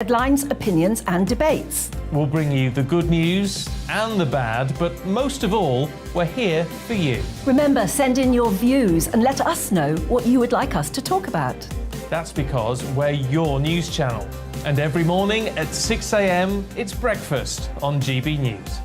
Headlines, opinions and debates. We'll bring you the good news and the bad, but most of all, we're here for you. Remember, send in your views and let us know what you would like us to talk about. That's because we're your news channel. And every morning at 6 a.m, it's breakfast on GB News.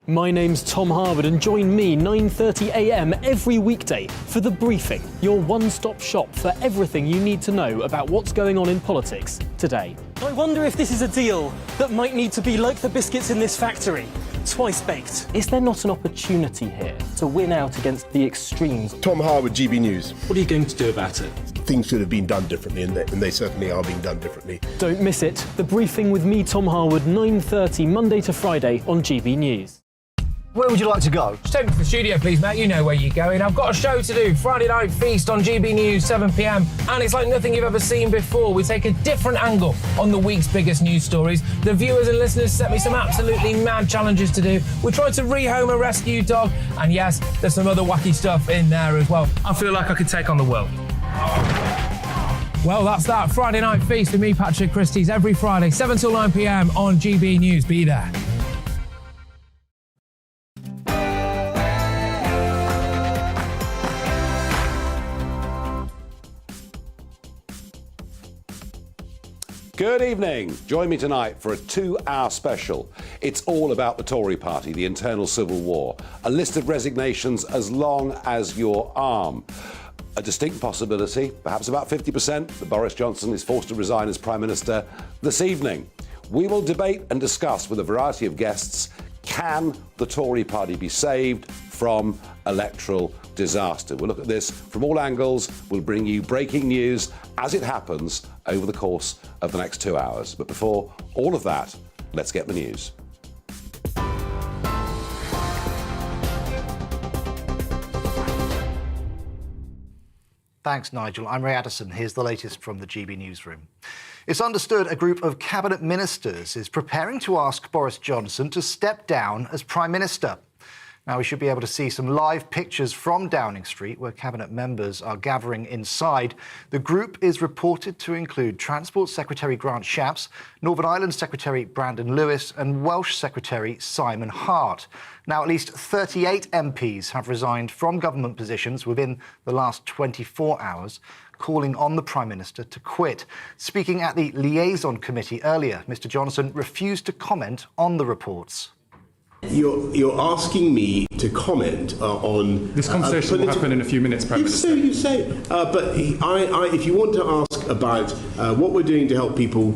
My name's Tom Harwood and join me 9:30 a.m. every weekday for The Briefing, your one-stop shop for everything you need to know about what's going on in politics today. I wonder if this is a deal that might need to be like the biscuits in this factory, twice baked. Is there not an opportunity here to win out against the extremes? Tom Harwood, GB News. What are you going to do about it? Things should have been done differently, and they certainly are being done differently. Don't miss it. The Briefing with me, Tom Harwood, 9:30 Monday to Friday on GB News. Where would you like to go? Just take me to the studio, please, mate. You know where you're going. I've got a show to do. Friday Night Feast on GB News, 7 p.m. And it's like nothing you've ever seen before. We take a different angle on the week's biggest news stories. The viewers and listeners set me some absolutely mad challenges to do. We tried to rehome a rescue dog. And yes, there's some other wacky stuff in there as well. I feel like I could take on the world. Well, that's that. Friday Night Feast with me, Patrick Christie's, every Friday, 7 till 9 p.m. on GB News. Be there. Good evening. Join me tonight for a 2-hour special. It's all about the Tory party, the internal civil war, a list of resignations as long as your arm. A distinct possibility, perhaps about 50%, that Boris Johnson is forced to resign as Prime Minister this evening. We will debate and discuss with a variety of guests, can the Tory party be saved from electoral disaster? We'll look at this from all angles. We'll bring you breaking news as it happens over the course of the next 2 hours. But before all of that, let's get the news. Thanks, Nigel. I'm Ray Addison. Here's the latest from the GB Newsroom. It's understood a group of cabinet ministers is preparing to ask Boris Johnson to step down as Prime Minister. Now, we should be able to see some live pictures from Downing Street, where cabinet members are gathering inside. The group is reported to include Transport Secretary Grant Shapps, Northern Ireland Secretary Brandon Lewis and Welsh Secretary Simon Hart. Now, at least 38 MPs have resigned from government positions within the last 24 hours, calling on the Prime Minister to quit. Speaking at the Liaison Committee earlier, Mr Johnson refused to comment on the reports. You're asking me to comment on... This conversation will happen in a few minutes, Prime Minister. So you say. But if you want to ask about what we're doing to help people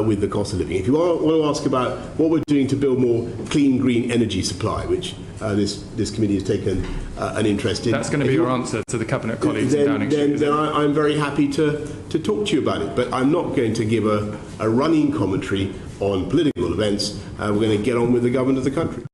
with the cost of living, if you want to ask about what we're doing to build more clean, green energy supply, which this committee has taken an interest in... That's going to be your answer to the Cabinet colleagues in Downing Street. Then I'm very happy to talk to you about it. But I'm not going to give a running commentary on political events. We're going to get on with the government of the country.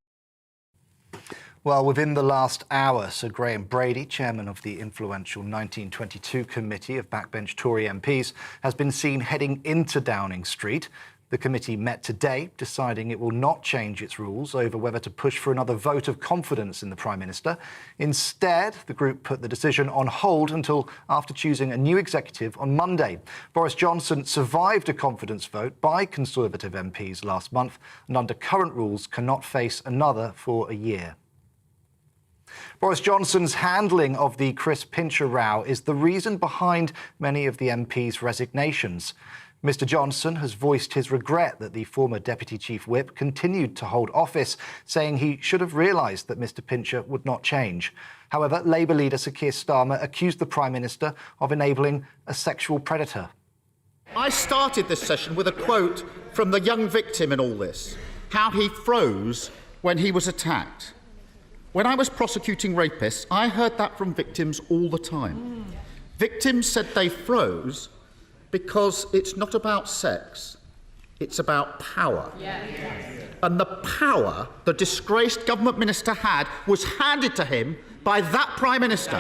Well, within the last hour, Sir Graham Brady, chairman of the influential 1922 Committee of Backbench Tory MPs, has been seen heading into Downing Street. The committee met today, deciding it will not change its rules over whether to push for another vote of confidence in the Prime Minister. Instead, the group put the decision on hold until after choosing a new executive on Monday. Boris Johnson survived a confidence vote by Conservative MPs last month and under current rules cannot face another for a year. Boris Johnson's handling of the Chris Pincher row is the reason behind many of the MPs' resignations. Mr Johnson has voiced his regret that the former Deputy Chief Whip continued to hold office, saying he should have realised that Mr Pincher would not change. However, Labour leader Sir Keir Starmer accused the Prime Minister of enabling a sexual predator. I started this session with a quote from the young victim in all this, how he froze when he was attacked. When I was prosecuting rapists, I heard that from victims all the time. Victims said they froze because it's not about sex, it's about power. And the power the disgraced government minister had was handed to him by that Prime Minister.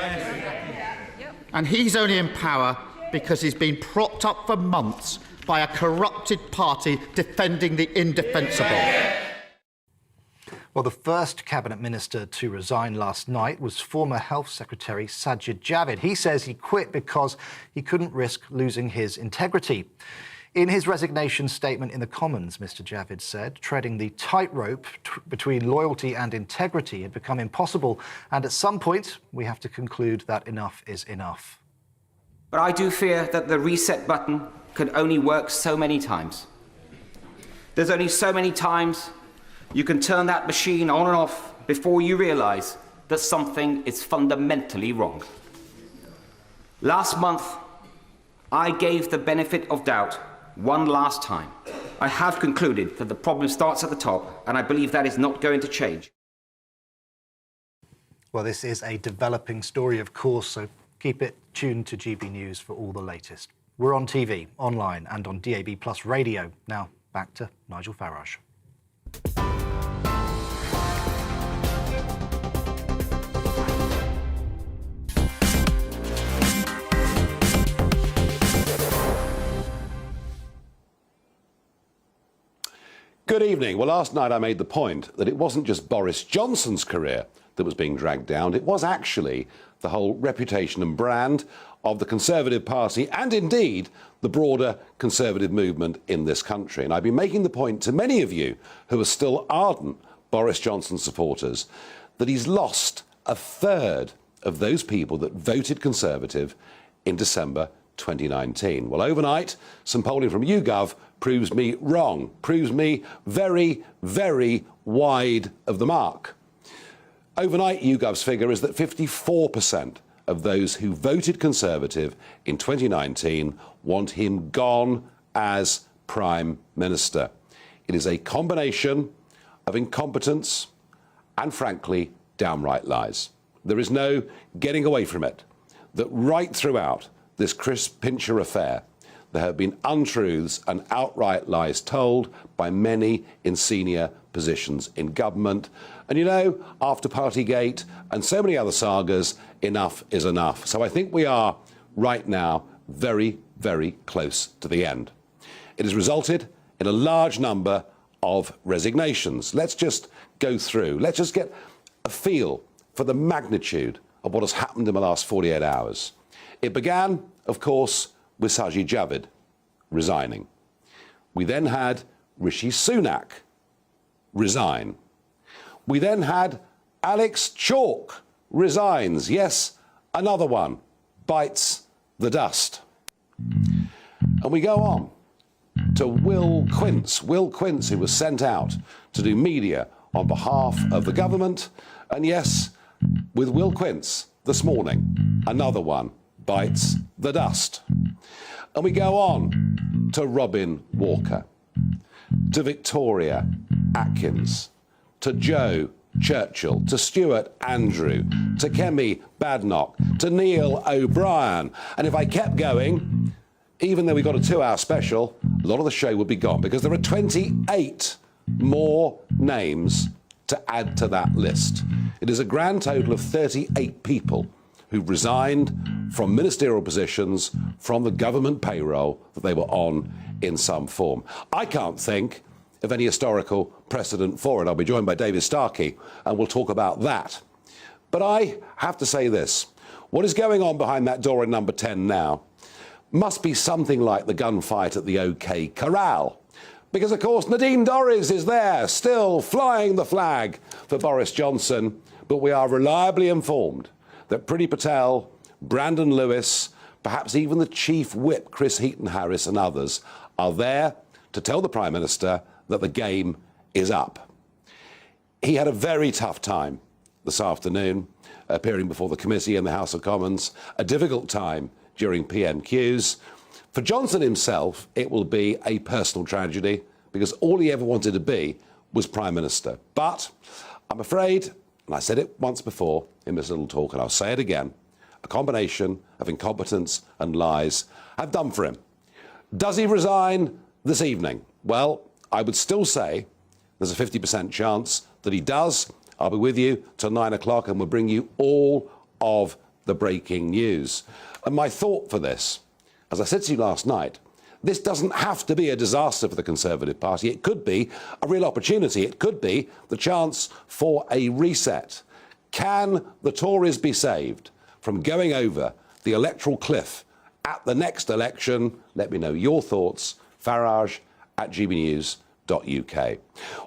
And he's only in power because he's been propped up for months by a corrupted party defending the indefensible. Well, the first cabinet minister to resign last night was former Health Secretary Sajid Javid. He says he quit because he couldn't risk losing his integrity. In his resignation statement in the Commons, Mr. Javid said, treading the tightrope between loyalty and integrity had become impossible, and at some point we have to conclude that enough is enough. But I do fear that the reset button can only work so many times. There's only so many times you can turn that machine on and off before you realise that something is fundamentally wrong. Last month, I gave the benefit of doubt one last time. I have concluded that the problem starts at the top, and I believe that is not going to change. Well, this is a developing story, of course, so keep it tuned to GB News for all the latest. We're on TV, online, and on DAB+ radio. Now, back to Nigel Farage. Good evening. Well, last night I made the point that it wasn't just Boris Johnson's career that was being dragged down. It was actually the whole reputation and brand of the Conservative Party and indeed the broader Conservative movement in this country. And I've been making the point to many of you who are still ardent Boris Johnson supporters that he's lost a third of those people that voted Conservative in December 2019. Well, overnight, some polling from YouGov proves me wrong, proves me very, very wide of the mark. Overnight, YouGov's figure is that 54% of those who voted Conservative in 2019 want him gone as Prime Minister. It is a combination of incompetence and, frankly, downright lies. There is no getting away from it, that right throughout this Chris Pincher affair, there have been untruths and outright lies told by many in senior positions in government. And you know, after Partygate and so many other sagas, enough is enough. So I think we are right now very, very close to the end. It has resulted in a large number of resignations. Let's just go through. Let's just get a feel for the magnitude of what has happened in the last 48 hours. It began, of course, with Sajid Javid resigning. We then had Rishi Sunak resign. We then had Alex Chalk resigns. Yes, another one bites the dust. And we go on to Will Quince. Will Quince, who was sent out to do media on behalf of the government. And yes, with Will Quince this morning, another one bites the dust. And we go on to Robin Walker, to Victoria Atkins, to Joe Churchill, to Stuart Andrew, to Kemi Badenoch, to Neil O'Brien. And if I kept going, even though we got a 2-hour special, a lot of the show would be gone because there are 28 more names to add to that list. It is a grand total of 38 people who've resigned from ministerial positions from the government payroll that they were on in some form. I can't think of any historical precedent for it. I'll be joined by David Starkey and we'll talk about that. But I have to say this. What is going on behind that door in number 10 now must be something like the gunfight at the OK Corral. Because, of course, Nadine Dorries is there, still flying the flag for Boris Johnson. But we are reliably informed that Priti Patel, Brandon Lewis, perhaps even the Chief Whip, Chris Heaton-Harris and others, are there to tell the Prime Minister that the game is up. He had a very tough time this afternoon, appearing before the committee in the House of Commons, a difficult time during PMQs. For Johnson himself, it will be a personal tragedy because all he ever wanted to be was Prime Minister. But I'm afraid, and I said it once before in this little talk, and I'll say it again, a combination of incompetence and lies have done for him. Does he resign this evening? Well, I would still say there's a 50% chance that he does. I'll be with you till 9 o'clock and we'll bring you all of the breaking news. And my thought for this, as I said to you last night, this doesn't have to be a disaster for the Conservative Party. It could be a real opportunity. It could be the chance for a reset. Can the Tories be saved from going over the electoral cliff at the next election? Let me know your thoughts. Farage at gbnews.uk.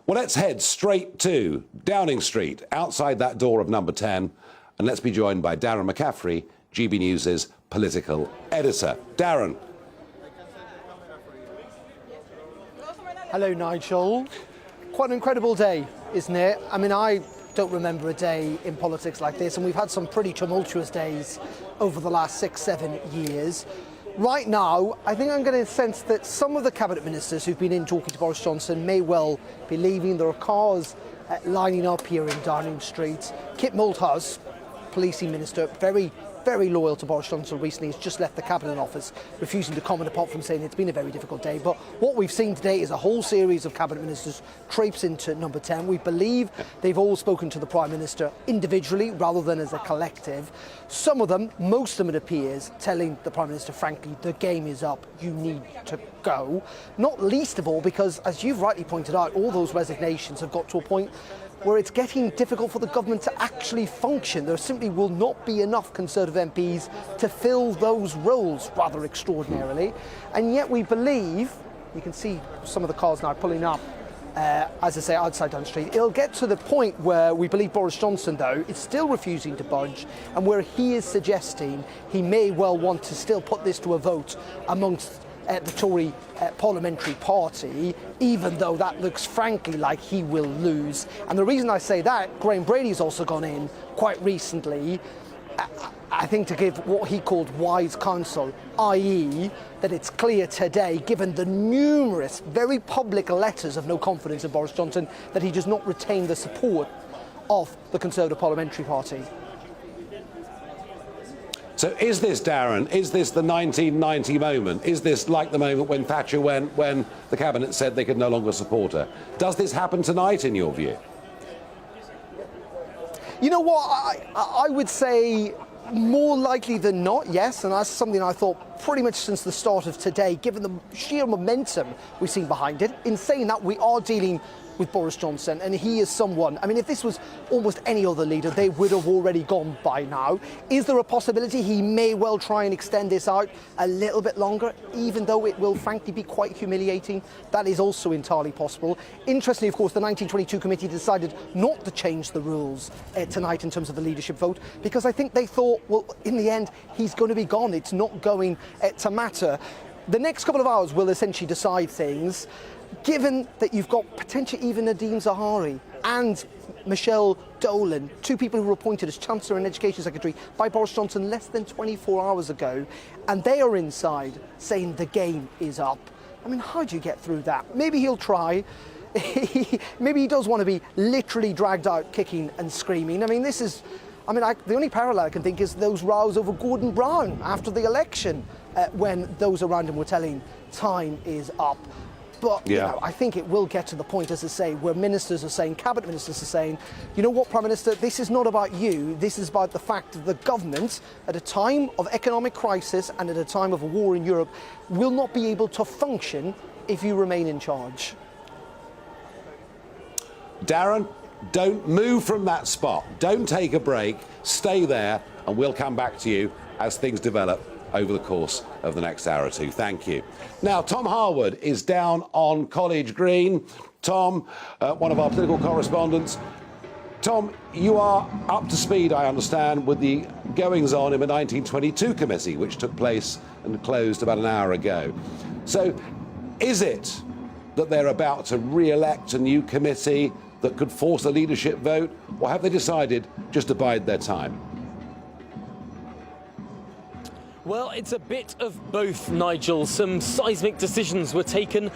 Well, let's head straight to Downing Street, outside that door of number 10, and let's be joined by Darren McCaffrey, GB News' political editor. Darren. Hello, Nigel. Quite an incredible day, isn't it? I mean, I don't remember a day in politics like this, and we've had some pretty tumultuous days over the last 6-7 years. Right now, I think I'm getting a sense that some of the cabinet ministers who've been in talking to Boris Johnson may well be leaving. There are cars lining up here in Downing Street. Kit Malthouse, policing minister, very loyal to Boris Johnson recently, has just left the Cabinet Office, refusing to comment apart from saying it's been a very difficult day. But what we've seen today is a whole series of Cabinet Ministers traipse into number 10. We believe they've all spoken to the Prime Minister individually rather than as a collective. Some of them, most of them it appears, telling the Prime Minister, frankly, the game is up, you need to go. Not least of all because, as you've rightly pointed out, all those resignations have got to a point where it's getting difficult for the government to actually function. There simply will not be enough Conservative MPs to fill those roles, rather extraordinarily. And yet we believe, you can see some of the cars now pulling up, as I say, outside Downing Street. It'll get to the point where we believe Boris Johnson, though, is still refusing to budge, and where he is suggesting he may well want to still put this to a vote amongst the Tory parliamentary party, even though that looks frankly like he will lose. And the reason I say that, Graham Brady's also gone in quite recently, I think to give what he called wise counsel, i.e. that it's clear today, given the numerous very public letters of no confidence in Boris Johnson, that he does not retain the support of the Conservative parliamentary party. So is this, Darren, is this the 1990 moment? Is this like the moment when Thatcher went, when the Cabinet said they could no longer support her? Does this happen tonight, in your view? You know what, I would say more likely than not, yes, and that's something I thought pretty much since the start of today, given the sheer momentum we've seen behind it. In saying that, we are dealing with Boris Johnson, and he is someone, I mean, if this was almost any other leader, they would have already gone by now. Is there a possibility he may well try and extend this out a little bit longer, even though it will frankly be quite humiliating? That is also entirely possible. Interestingly, of course, the 1922 committee decided not to change the rules tonight in terms of the leadership vote, because I think they thought, well, in the end, he's going to be gone. It's not going to matter. The next couple of hours will essentially decide things. Given that you've got potentially even Nadine Zahawi and Michelle Dolan, two people who were appointed as Chancellor and Education Secretary by Boris Johnson less than 24 hours ago, and they are inside saying the game is up. I mean, how do you get through that? Maybe he'll try. Maybe he does want to be literally dragged out kicking and screaming. I mean, this is... the only parallel I can think is those rows over Gordon Brown after the election when those around him were telling time is up. But you know, I think it will get to the point, as I say, where ministers are saying, cabinet ministers are saying, you know what, Prime Minister, this is not about you. This is about the fact that the government, at a time of economic crisis and at a time of a war in Europe, will not be able to function if you remain in charge. Darren, don't move from that spot. Don't take a break. Stay there, and we'll come back to you as things develop over the course of the next hour or two. Thank you. Now, Tom Harwood is down on College Green. Tom, one of our political correspondents. Tom, you are up to speed, I understand, with the goings-on in the 1922 committee, which took place and closed about an hour ago. So, is it that they're about to re-elect a new committee that could force a leadership vote, or have they decided just to bide their time? Well, it's a bit of both, Nigel. Some seismic decisions were taken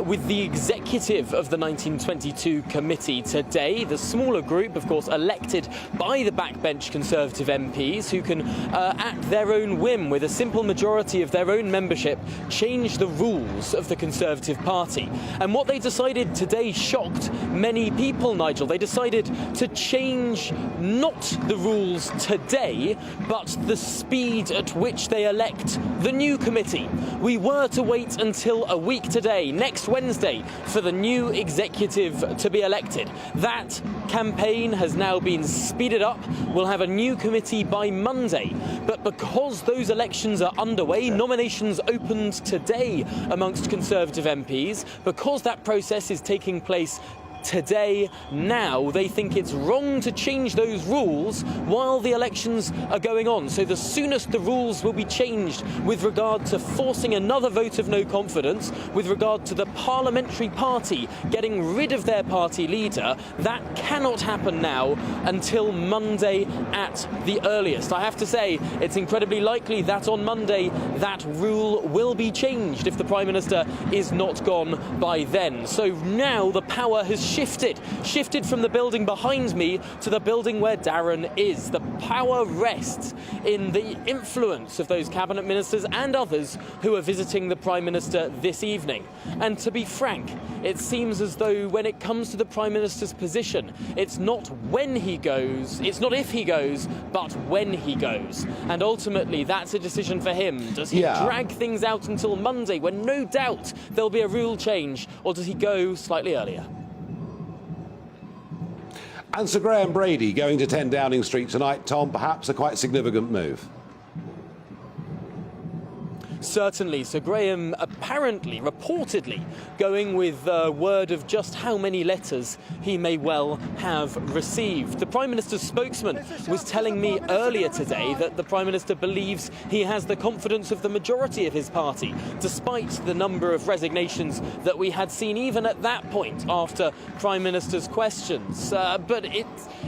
with the executive of the 1922 committee today. The smaller group, of course, elected by the backbench Conservative MPs who can, at their own whim, with a simple majority of their own membership, change the rules of the Conservative Party. And what they decided today shocked many people, Nigel. They decided to change not the rules today, but the speed at which which they elect the new committee. We were to wait until a week today, next Wednesday, for the new executive to be elected. That campaign has now been speeded up. We'll have a new committee by Monday. But because those elections are underway, nominations opened today amongst Conservative MPs, because that process is taking place today, now they think it's wrong to change those rules while the elections are going on. So the soonest the rules will be changed with regard to forcing another vote of no confidence, with regard to the parliamentary party getting rid of their party leader, that cannot happen now until Monday at the earliest. I have to say, it's incredibly likely that on Monday that rule will be changed if the Prime Minister is not gone by then. So now the power has shifted from the building behind me to the building where Darren is. The power rests in the influence of those cabinet ministers and others who are visiting the Prime Minister this evening. And to be frank, it seems as though when it comes to the Prime Minister's position, it's not when he goes, it's not if he goes, but when he goes. And ultimately, that's a decision for him. Does he drag things out until Monday, when no doubt there'll be a rule change, or does he go slightly earlier? And Sir Graham Brady going to 10 Downing Street tonight, Tom, perhaps a quite significant move. Certainly. Sir Graham apparently, reportedly, going with word of just how many letters he may well have received. The Prime Minister's spokesman was telling me earlier today that the Prime Minister believes he has the confidence of the majority of his party, despite the number of resignations that we had seen even at that point after Prime Minister's questions. But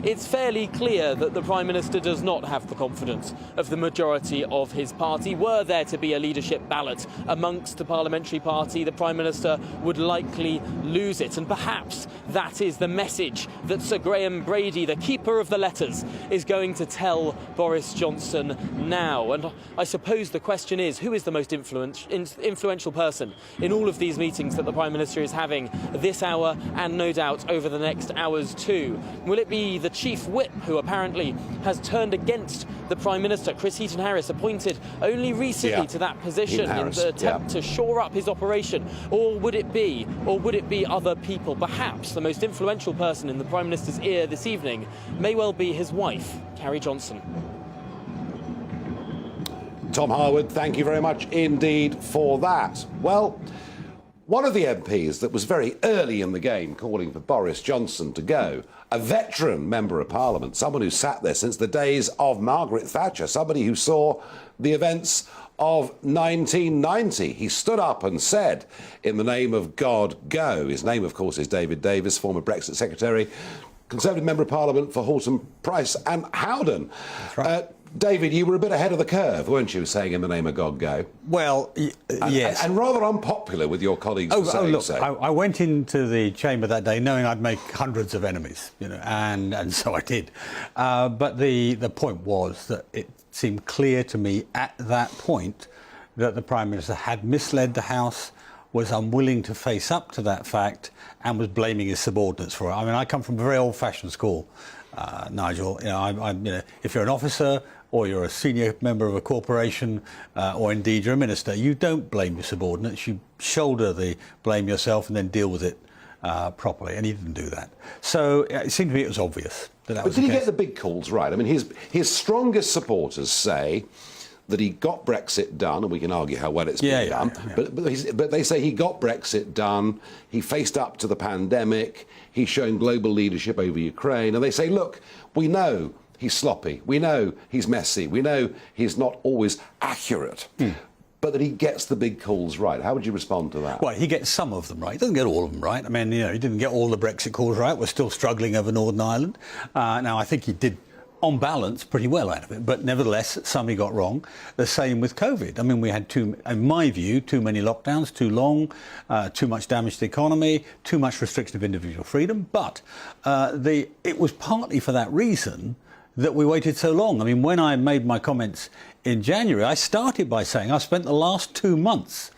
it's fairly clear that the Prime Minister does not have the confidence of the majority of his party. Were there to be a leadership ballot amongst the parliamentary party, the Prime Minister would likely lose it. And perhaps that is the message that Sir Graham Brady, the keeper of the letters, is going to tell Boris Johnson now. And I suppose the question is, who is the most influential person in all of these meetings that the Prime Minister is having this hour and no doubt over the next hours too? Will it be the Chief Whip, who apparently has turned against the Prime Minister, Chris Heaton-Harris, appointed only recently to that position in the attempt to shore up his operation? Or would it be other people? Perhaps the most influential person in the Prime Minister's ear this evening may well be his wife, Carrie Johnson. Tom Harwood, thank you very much indeed for that. Well, one of the MPs that was very early in the game calling for Boris Johnson to go, a veteran Member of Parliament, someone who sat there since the days of Margaret Thatcher, somebody who saw the events of 1990. He stood up and said, in the name of God, go. His name, of course, is David Davis, former Brexit Secretary, Conservative Member of Parliament for Halton, Price and Howden. That's right. David, you were a bit ahead of the curve, weren't you, saying in the name of God, go? Well, yes. And rather unpopular with your colleagues for saying so. I went into the chamber that day knowing I'd make hundreds of enemies, and so I did. But the point was that it seemed clear to me at that point that the Prime Minister had misled the House, was unwilling to face up to that fact, and was blaming his subordinates for it. I mean, I come from a very old-fashioned school, Nigel. If you're an officer or you're a senior member of a corporation, or indeed you're a minister, you don't blame your subordinates. You shoulder the blame yourself and then deal with it properly. And he didn't do that. So it seemed to me it was obvious that was the case. But did he get the big calls right? I mean, his strongest supporters say that he got Brexit done, and we can argue how well it's been done, but they say he got Brexit done, he faced up to the pandemic, he's shown global leadership over Ukraine, and they say, look, we know he's sloppy, we know he's messy, we know he's not always accurate, but that he gets the big calls right. How would you respond to that? Well, he gets some of them right. He doesn't get all of them right. I mean, he didn't get all the Brexit calls right. We're still struggling over Northern Ireland. Now, I think he did, on balance, pretty well out of it. But nevertheless, some he got wrong. The same with COVID. I mean, we had, in my view, too many lockdowns, too long, too much damage to the economy, too much restriction of individual freedom. But it was partly for that reason that we waited so long. I mean, when I made my comments in January, I started by saying I spent the last 2 months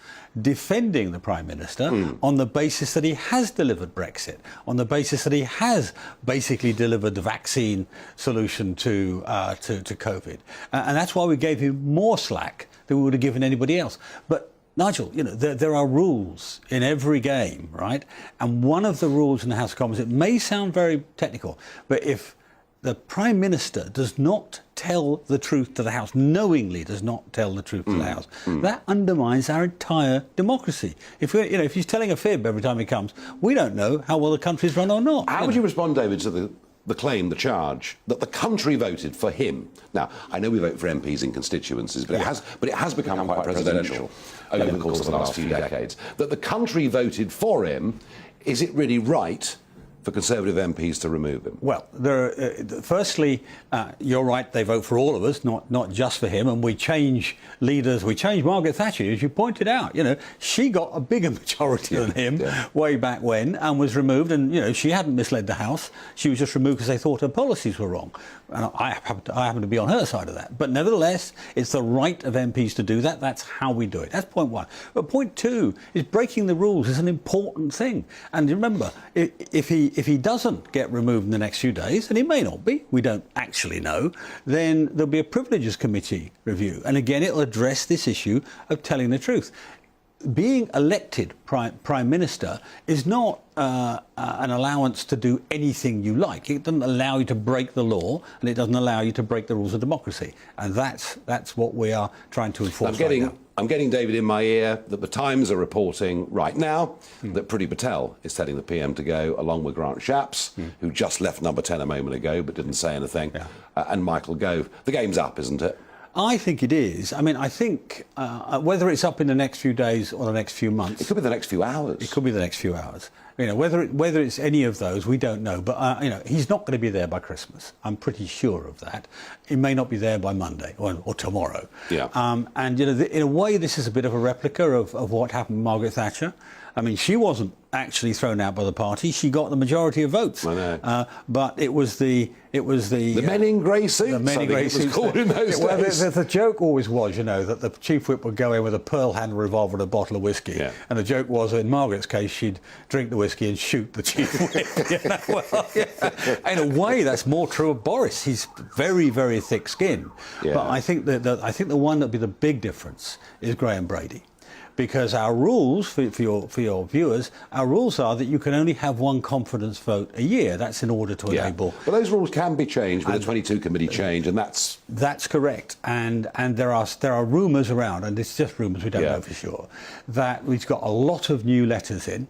defending the Prime Minister on the basis that he has delivered Brexit, on the basis that he has basically delivered the vaccine solution to COVID. And that's why we gave him more slack than we would have given anybody else. But Nigel, you know, there are rules in every game, right? And one of the rules in the House of Commons, it may sound very technical, but if the Prime Minister does not tell the truth to the House, knowingly does not tell the truth to the House, that undermines our entire democracy. If he's telling a fib every time he comes, we don't know how well the country's run or not. How would you respond, David, to the claim, the charge, that the country voted for him? Now, I know we vote for MPs in constituencies, but it has become quite presidential over the course of the last few decades. That the country voted for him, is it really right for Conservative MPs to remove him? Well, firstly, you're right, they vote for all of us, not just for him, and we change leaders. We changed Margaret Thatcher, as you pointed out. You know, she got a bigger majority than him way back when and was removed, and, you know, she hadn't misled the House. She was just removed because they thought her policies were wrong. And I happen to be on her side of that. But nevertheless, it's the right of MPs to do that. That's how we do it. That's point one. But point two is breaking the rules is an important thing. And remember, if he doesn't get removed in the next few days, and he may not be, we don't actually know, then there'll be a Privileges Committee review. And again, it'll address this issue of telling the truth. Being elected Prime Minister is not an allowance to do anything you like. It doesn't allow you to break the law, and it doesn't allow you to break the rules of democracy. And that's what we are trying to enforce right now. I'm getting, David, in my ear that the Times are reporting right now that Priti Patel is telling the PM to go, along with Grant Shapps, who just left Number 10 a moment ago but didn't say anything, and Michael Gove. The game's up, isn't it? I think it is. I mean, I think whether it's up in the next few days or the next few months... It could be the next few hours. It could be the next few hours. You know, whether it's any of those, we don't know. But, you know, he's not going to be there by Christmas. I'm pretty sure of that. He may not be there by Monday or tomorrow. Yeah. And, you know, in a way, this is a bit of a replica of what happened with Margaret Thatcher. I mean, she wasn't actually thrown out by the party. She got the majority of votes. I know. But it was the men in grey suits. The men in grey suits. Called in those days. The joke always was, you know, that the chief whip would go in with a pearl handle revolver and a bottle of whiskey. Yeah. And the joke was, in Margaret's case, she'd drink the whiskey and shoot the chief whip. You know? Well, yeah. In a way, that's more true of Boris. He's very, very thick-skinned. Yeah. But I think the one that'd be the big difference is Graham Brady. Because our rules, for your viewers, our rules are that you can only have one confidence vote a year. That's in order to enable... But those rules can be changed with a 22 committee change, and that's... That's correct. And there are rumours around, and it's just rumours, we don't know for sure, that we've got a lot of new letters in,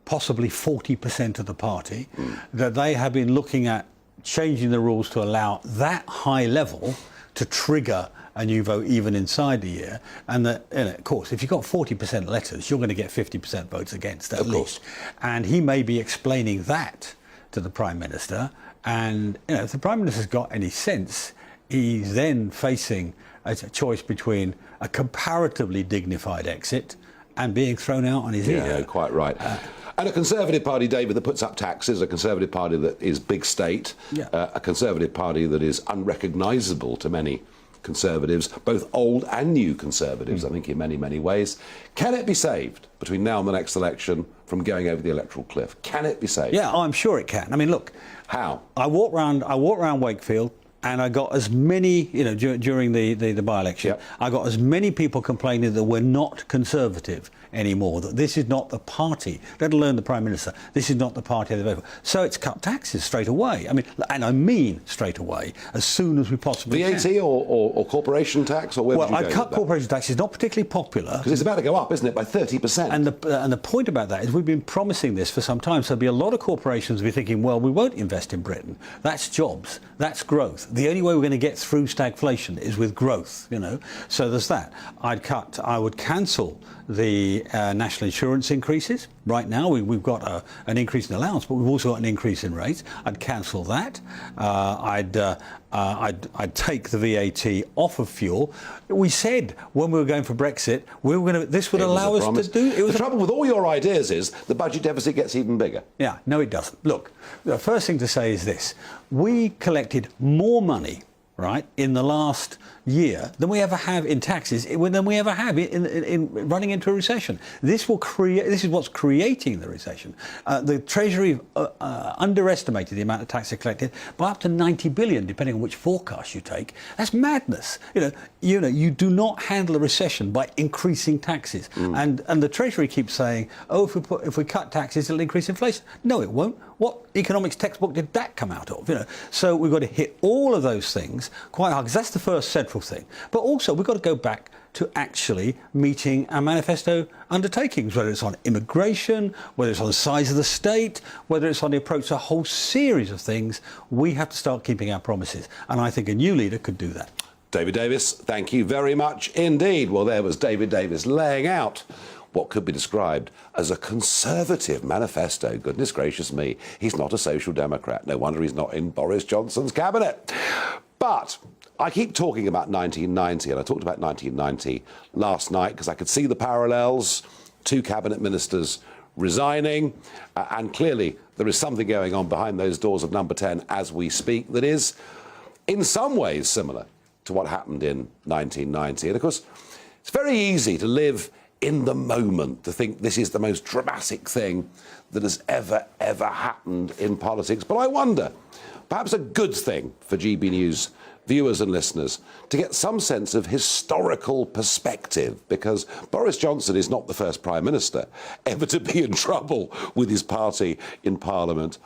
possibly 40% of the party, that they have been looking at changing the rules to allow that high level to trigger a new vote even inside the year, and that, you know, of course, if you've got 40% letters, you're going to get 50% votes against at least. And he may be explaining that to the Prime Minister, and, you know, if the Prime Minister's got any sense, he's then facing a choice between a comparatively dignified exit and being thrown out on his ear. Yeah, quite right. And a Conservative Party, David, that puts up taxes, a Conservative Party that is big state, a Conservative Party that is unrecognisable to many Conservatives, both old and new Conservatives, I think, in many, many ways. Can it be saved between now and the next election from going over the electoral cliff? Can it be saved? Yeah, I'm sure it can. I mean, look. How? I walked around Wakefield, and I got as many, you know, during the by-election, I got as many people complaining that we're not Conservative anymore, that this is not the party, let alone the Prime Minister, this is not the party they vote for. So it's cut taxes straight away. I mean, and I mean straight away, as soon as we possibly can. VAT or corporation tax, or where would you go? Well, I cut corporation tax. It's not particularly popular. Because it's about to go up, isn't it, by 30%? And the point about that is we've been promising this for some time, so there'll be a lot of corporations will be thinking, well, we won't invest in Britain. That's jobs. That's growth. The only way we're going to get through stagflation is with growth, you know. So there's that. I would cancel the national insurance increases. Right now we've got an increase in allowance, but we've also got an increase in rates. I'd cancel that. I'd take the VAT off of fuel. We said when we were going for Brexit, this would allow us to do. The trouble with all your ideas is the budget deficit gets even bigger. Yeah, no, it doesn't. Look, the first thing to say is this: we collected more money right, in the last year than we ever have in taxes, than we ever have in running into a recession. This is what's creating the recession. The Treasury underestimated the amount of tax they collected by up to 90 billion, depending on which forecast you take. That's madness. You do not handle a recession by increasing taxes. And the Treasury keeps saying, oh, if we cut taxes, it'll increase inflation. No, it won't. What economics textbook did that come out of? So we've got to hit all of those things quite hard, because that's the first central thing. But also we've got to go back to actually meeting our manifesto undertakings, whether it's on immigration, whether it's on the size of the state, whether it's on the approach to a whole series of things. We have to start keeping our promises, and I think a new leader could do that. David Davis, thank you very much indeed. Well, there was David Davis laying out what could be described as a Conservative manifesto. Goodness gracious me, he's not a Social Democrat. No wonder he's not in Boris Johnson's cabinet. But I keep talking about 1990, and I talked about 1990 last night because I could see the parallels. 2 cabinet ministers resigning, and clearly there is something going on behind those doors of Number 10 as we speak that is in some ways similar to what happened in 1990. And of course, it's very easy to live in the moment, to think this is the most dramatic thing that has ever happened in politics. But I wonder, perhaps a good thing for GB News viewers and listeners to get some sense of historical perspective, because Boris Johnson is not the first Prime Minister ever to be in trouble with his party in Parliament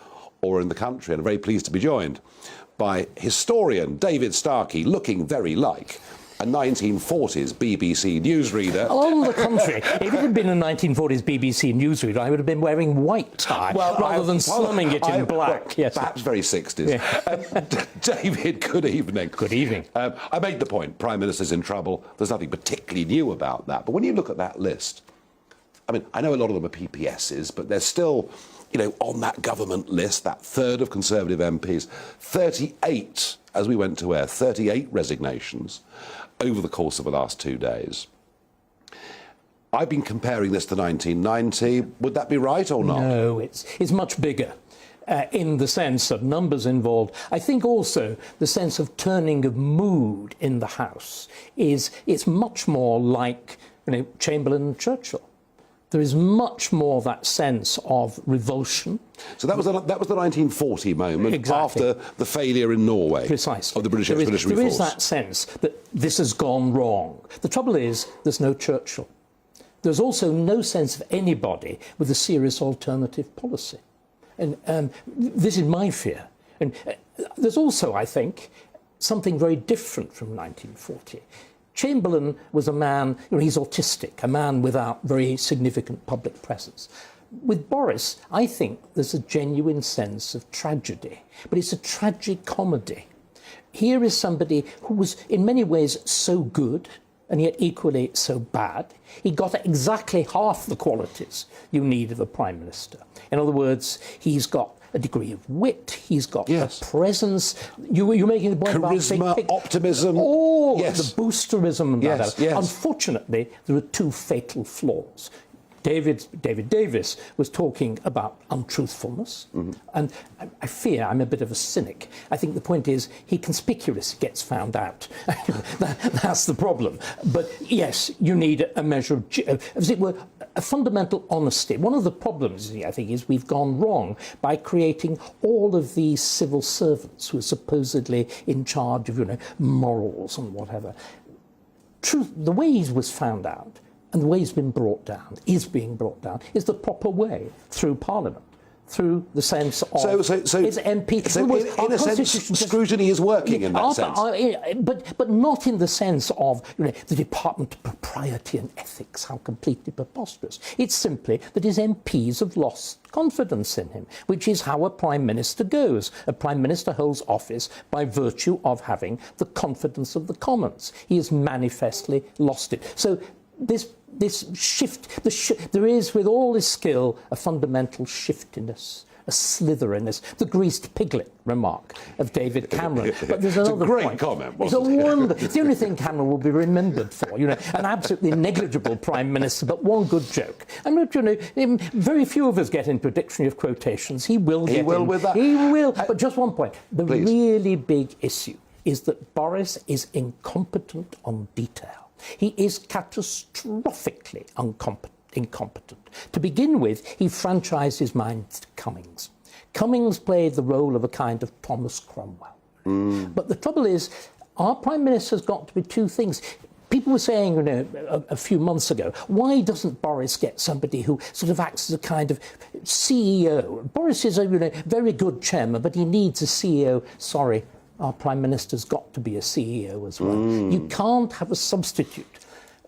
or in the country. And I'm very pleased to be joined by historian David Starkey, looking very like a 1940s BBC newsreader. On the contrary, if it had been a 1940s BBC newsreader, I would have been wearing white tie rather than slumming it in black. Well, yes, perhaps very 60s. Yeah. David, good evening. Good evening. I made the point, Prime Minister's in trouble. There's nothing particularly new about that. But when you look at that list, I mean, I know a lot of them are PPSs, but they're still, on that government list, that third of Conservative MPs, 38, as we went to air, 38 resignations over the course of the last 2 days. I've been comparing this to 1990. Would that be right or not? No, it's much bigger in the sense of numbers involved. I think also the sense of turning of mood in the House it's much more like Chamberlain and Churchill. There is much more that sense of revulsion. So that was the 1940 moment, exactly, after the failure in Norway, precisely, of the British Expeditionary Force. There is that sense that this has gone wrong. The trouble is, there's no Churchill. There's also no sense of anybody with a serious alternative policy. And this is my fear. And there's also, I think, something very different from 1940. Chamberlain was a man, he's autistic, a man without very significant public presence. With Boris, I think there's a genuine sense of tragedy, but it's a tragic comedy. Here is somebody who was in many ways so good and yet equally so bad. He got exactly half the qualities you need of a Prime Minister. In other words, he's got a degree of wit, he's got a presence. You're making the point charisma, about big optimism. Oh, the boosterism and that. Yes. Unfortunately, there are 2 fatal flaws. David Davis was talking about untruthfulness, and I fear I'm a bit of a cynic. I think the point is he conspicuously gets found out. That's the problem. But yes, you need a measure of, as it were, a fundamental honesty. One of the problems, I think, is we've gone wrong by creating all of these civil servants who are supposedly in charge of, morals and whatever. Truth, the way he was found out, and the way he's been brought down, is being brought down, is the proper way, through Parliament, through the sense of his MP. So in a sense, scrutiny is working in that sense. But not in the sense of the Department of Propriety and Ethics, how completely preposterous. It's simply that his MPs have lost confidence in him, which is how a Prime Minister goes. A Prime Minister holds office by virtue of having the confidence of the Commons. He has manifestly lost it. So this shift, there is, with all his skill, a fundamental shiftiness, a slitheriness, the greased piglet remark of David Cameron. But there's another it's a great point. comment, It's wasn't it? wonder. It's the only thing Cameron will be remembered for, an absolutely negligible Prime Minister, but one good joke. And very few of us get into a dictionary of quotations. He will get in. He will with that. He will. But just one point. The Please. really big issue is that Boris is incompetent on detail. He is catastrophically incompetent. To begin with, he franchised his mind to Cummings. Cummings played the role of a kind of Thomas Cromwell. But the trouble is, our Prime Minister's got to be two things. People were saying, a few months ago, why doesn't Boris get somebody who sort of acts as a kind of CEO? Boris is a very good chairman, but he needs a CEO. Sorry, our Prime Minister's got to be a CEO as well. You can't have a substitute.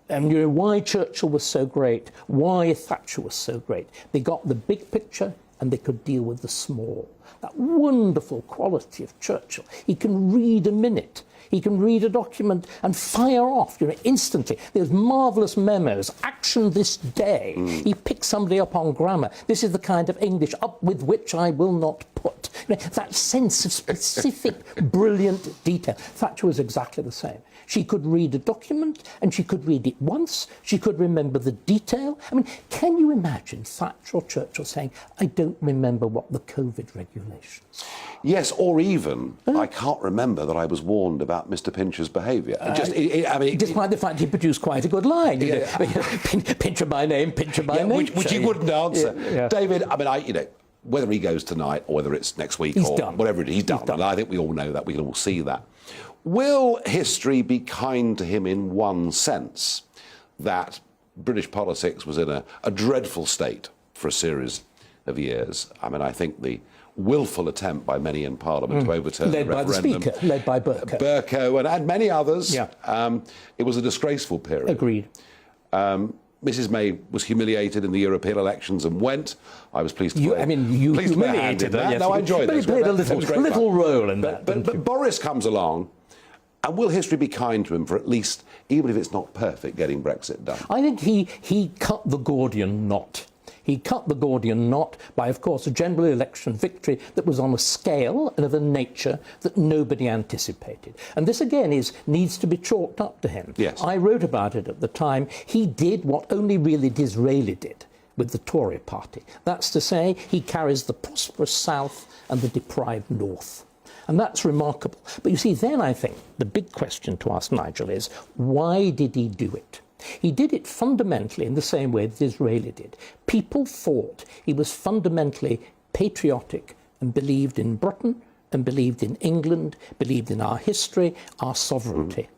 And why Churchill was so great, why Thatcher was so great. They got the big picture and they could deal with the small. That wonderful quality of Churchill. He can read a minute. He can read a document and fire off, instantly. There's marvellous memos. Action this day. He picks somebody up on grammar. This is the kind of English up with which I will not put. That sense of specific, brilliant detail. Thatcher was exactly the same. She could read a document and she could read it once. She could remember the detail. I mean, can you imagine Thatcher or Churchill saying, I don't remember what the COVID regulations are? Yes, or even, I can't remember that I was warned about Mr. Pincher's behaviour. Despite the fact he produced quite a good line. Pincher by name, Pincher by name. Which he wouldn't answer. David, whether he goes tonight or whether it's next week or whatever it is, he's done. And I think we all know that. We can all see that. Will history be kind to him in one sense, that British politics was in a dreadful state for a series of years? I think the willful attempt by many in Parliament to overturn the referendum. Led by Burko. Burko and many others. It was a disgraceful period. Agreed. Mrs May was humiliated in the European elections and went. I was pleased to you humiliated her. Yes, no, I enjoyed it. But he played a little role in that. But Boris comes along, and will history be kind to him for at least, even if it's not perfect, getting Brexit done? I think he cut the Gordian knot. He cut the Gordian knot by, of course, a general election victory that was on a scale and of a nature that nobody anticipated. And this, again, needs to be chalked up to him. Yes. I wrote about it at the time. He did what only really Disraeli did with the Tory party. That's to say, he carries the prosperous South and the deprived North. And that's remarkable. But you see, then I think the big question to ask Nigel is, why did he do it? He did it fundamentally in the same way that Disraeli did. People thought he was fundamentally patriotic and believed in Britain and believed in England, believed in our history, our sovereignty.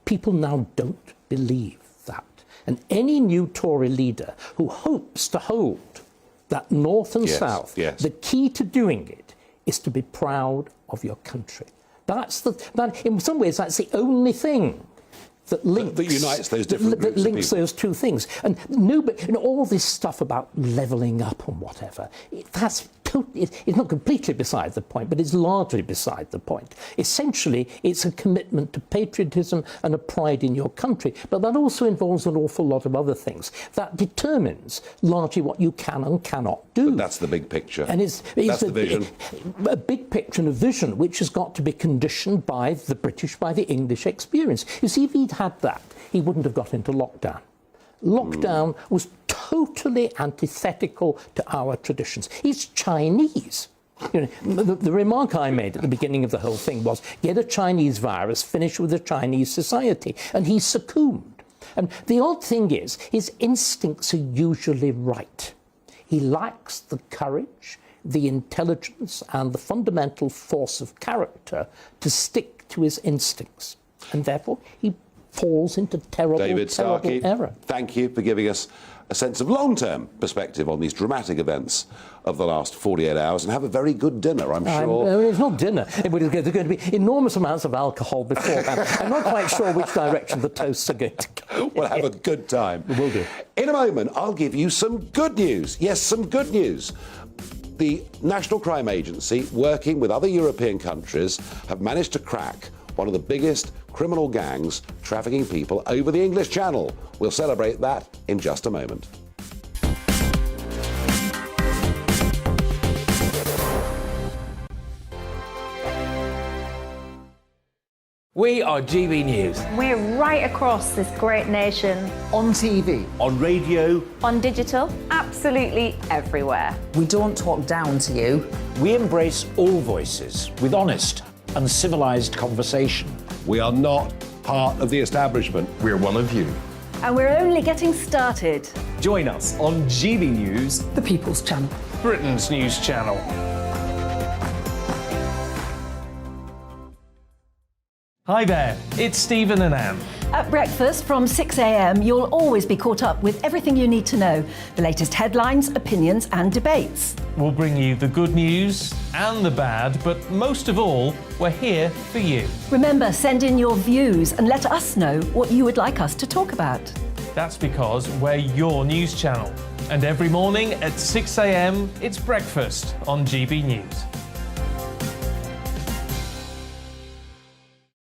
People now don't believe that. And any new Tory leader who hopes to hold that North and South, the key to doing it is to be proud of your country. In some ways, that's the only thing that links, that unites those different groups that links those two things. And all this stuff about levelling up and whatever, it's not completely beside the point, but it's largely beside the point. Essentially, it's a commitment to patriotism and a pride in your country, but that also involves an awful lot of other things. That determines largely what you can and cannot do. But that's the big picture. And that's the vision. A big picture and a vision which has got to be conditioned by the British, by the English experience. You see, if he'd had that, he wouldn't have got into lockdown. Lockdown was totally antithetical to our traditions. It's Chinese. The remark I made at the beginning of the whole thing was, get a Chinese virus, finish with a Chinese society. And he succumbed. And the odd thing is, his instincts are usually right. He lacks the courage, the intelligence, and the fundamental force of character to stick to his instincts. And therefore, he falls into terrible error. Thank you for giving us a sense of long-term perspective on these dramatic events of the last 48 hours, and have a very good dinner, I'm sure. It's not dinner. There's going to be enormous amounts of alcohol beforehand. I'm not quite sure which direction the toasts are going to go. We'll have a good time. We will do. In a moment, I'll give you some good news. Yes, some good news. The National Crime Agency, working with other European countries, have managed to crack one of the biggest criminal gangs trafficking people over the English Channel. We'll celebrate that in just a moment. We are GB News. We're right across this great nation. On TV. On radio. On digital. Absolutely everywhere. We don't talk down to you. We embrace all voices with honest, and civilised conversation. We are not part of the establishment. We're one of you. And we're only getting started. Join us on GB News, The People's Channel. Britain's news channel. Hi there, it's Stephen and Anne. At breakfast from 6 a.m, you'll always be caught up with everything you need to know, the latest headlines, opinions and debates. We'll bring you the good news and the bad, but most of all, we're here for you. Remember, send in your views and let us know what you would like us to talk about. That's because we're your news channel. And every morning at 6 a.m, it's breakfast on GB News.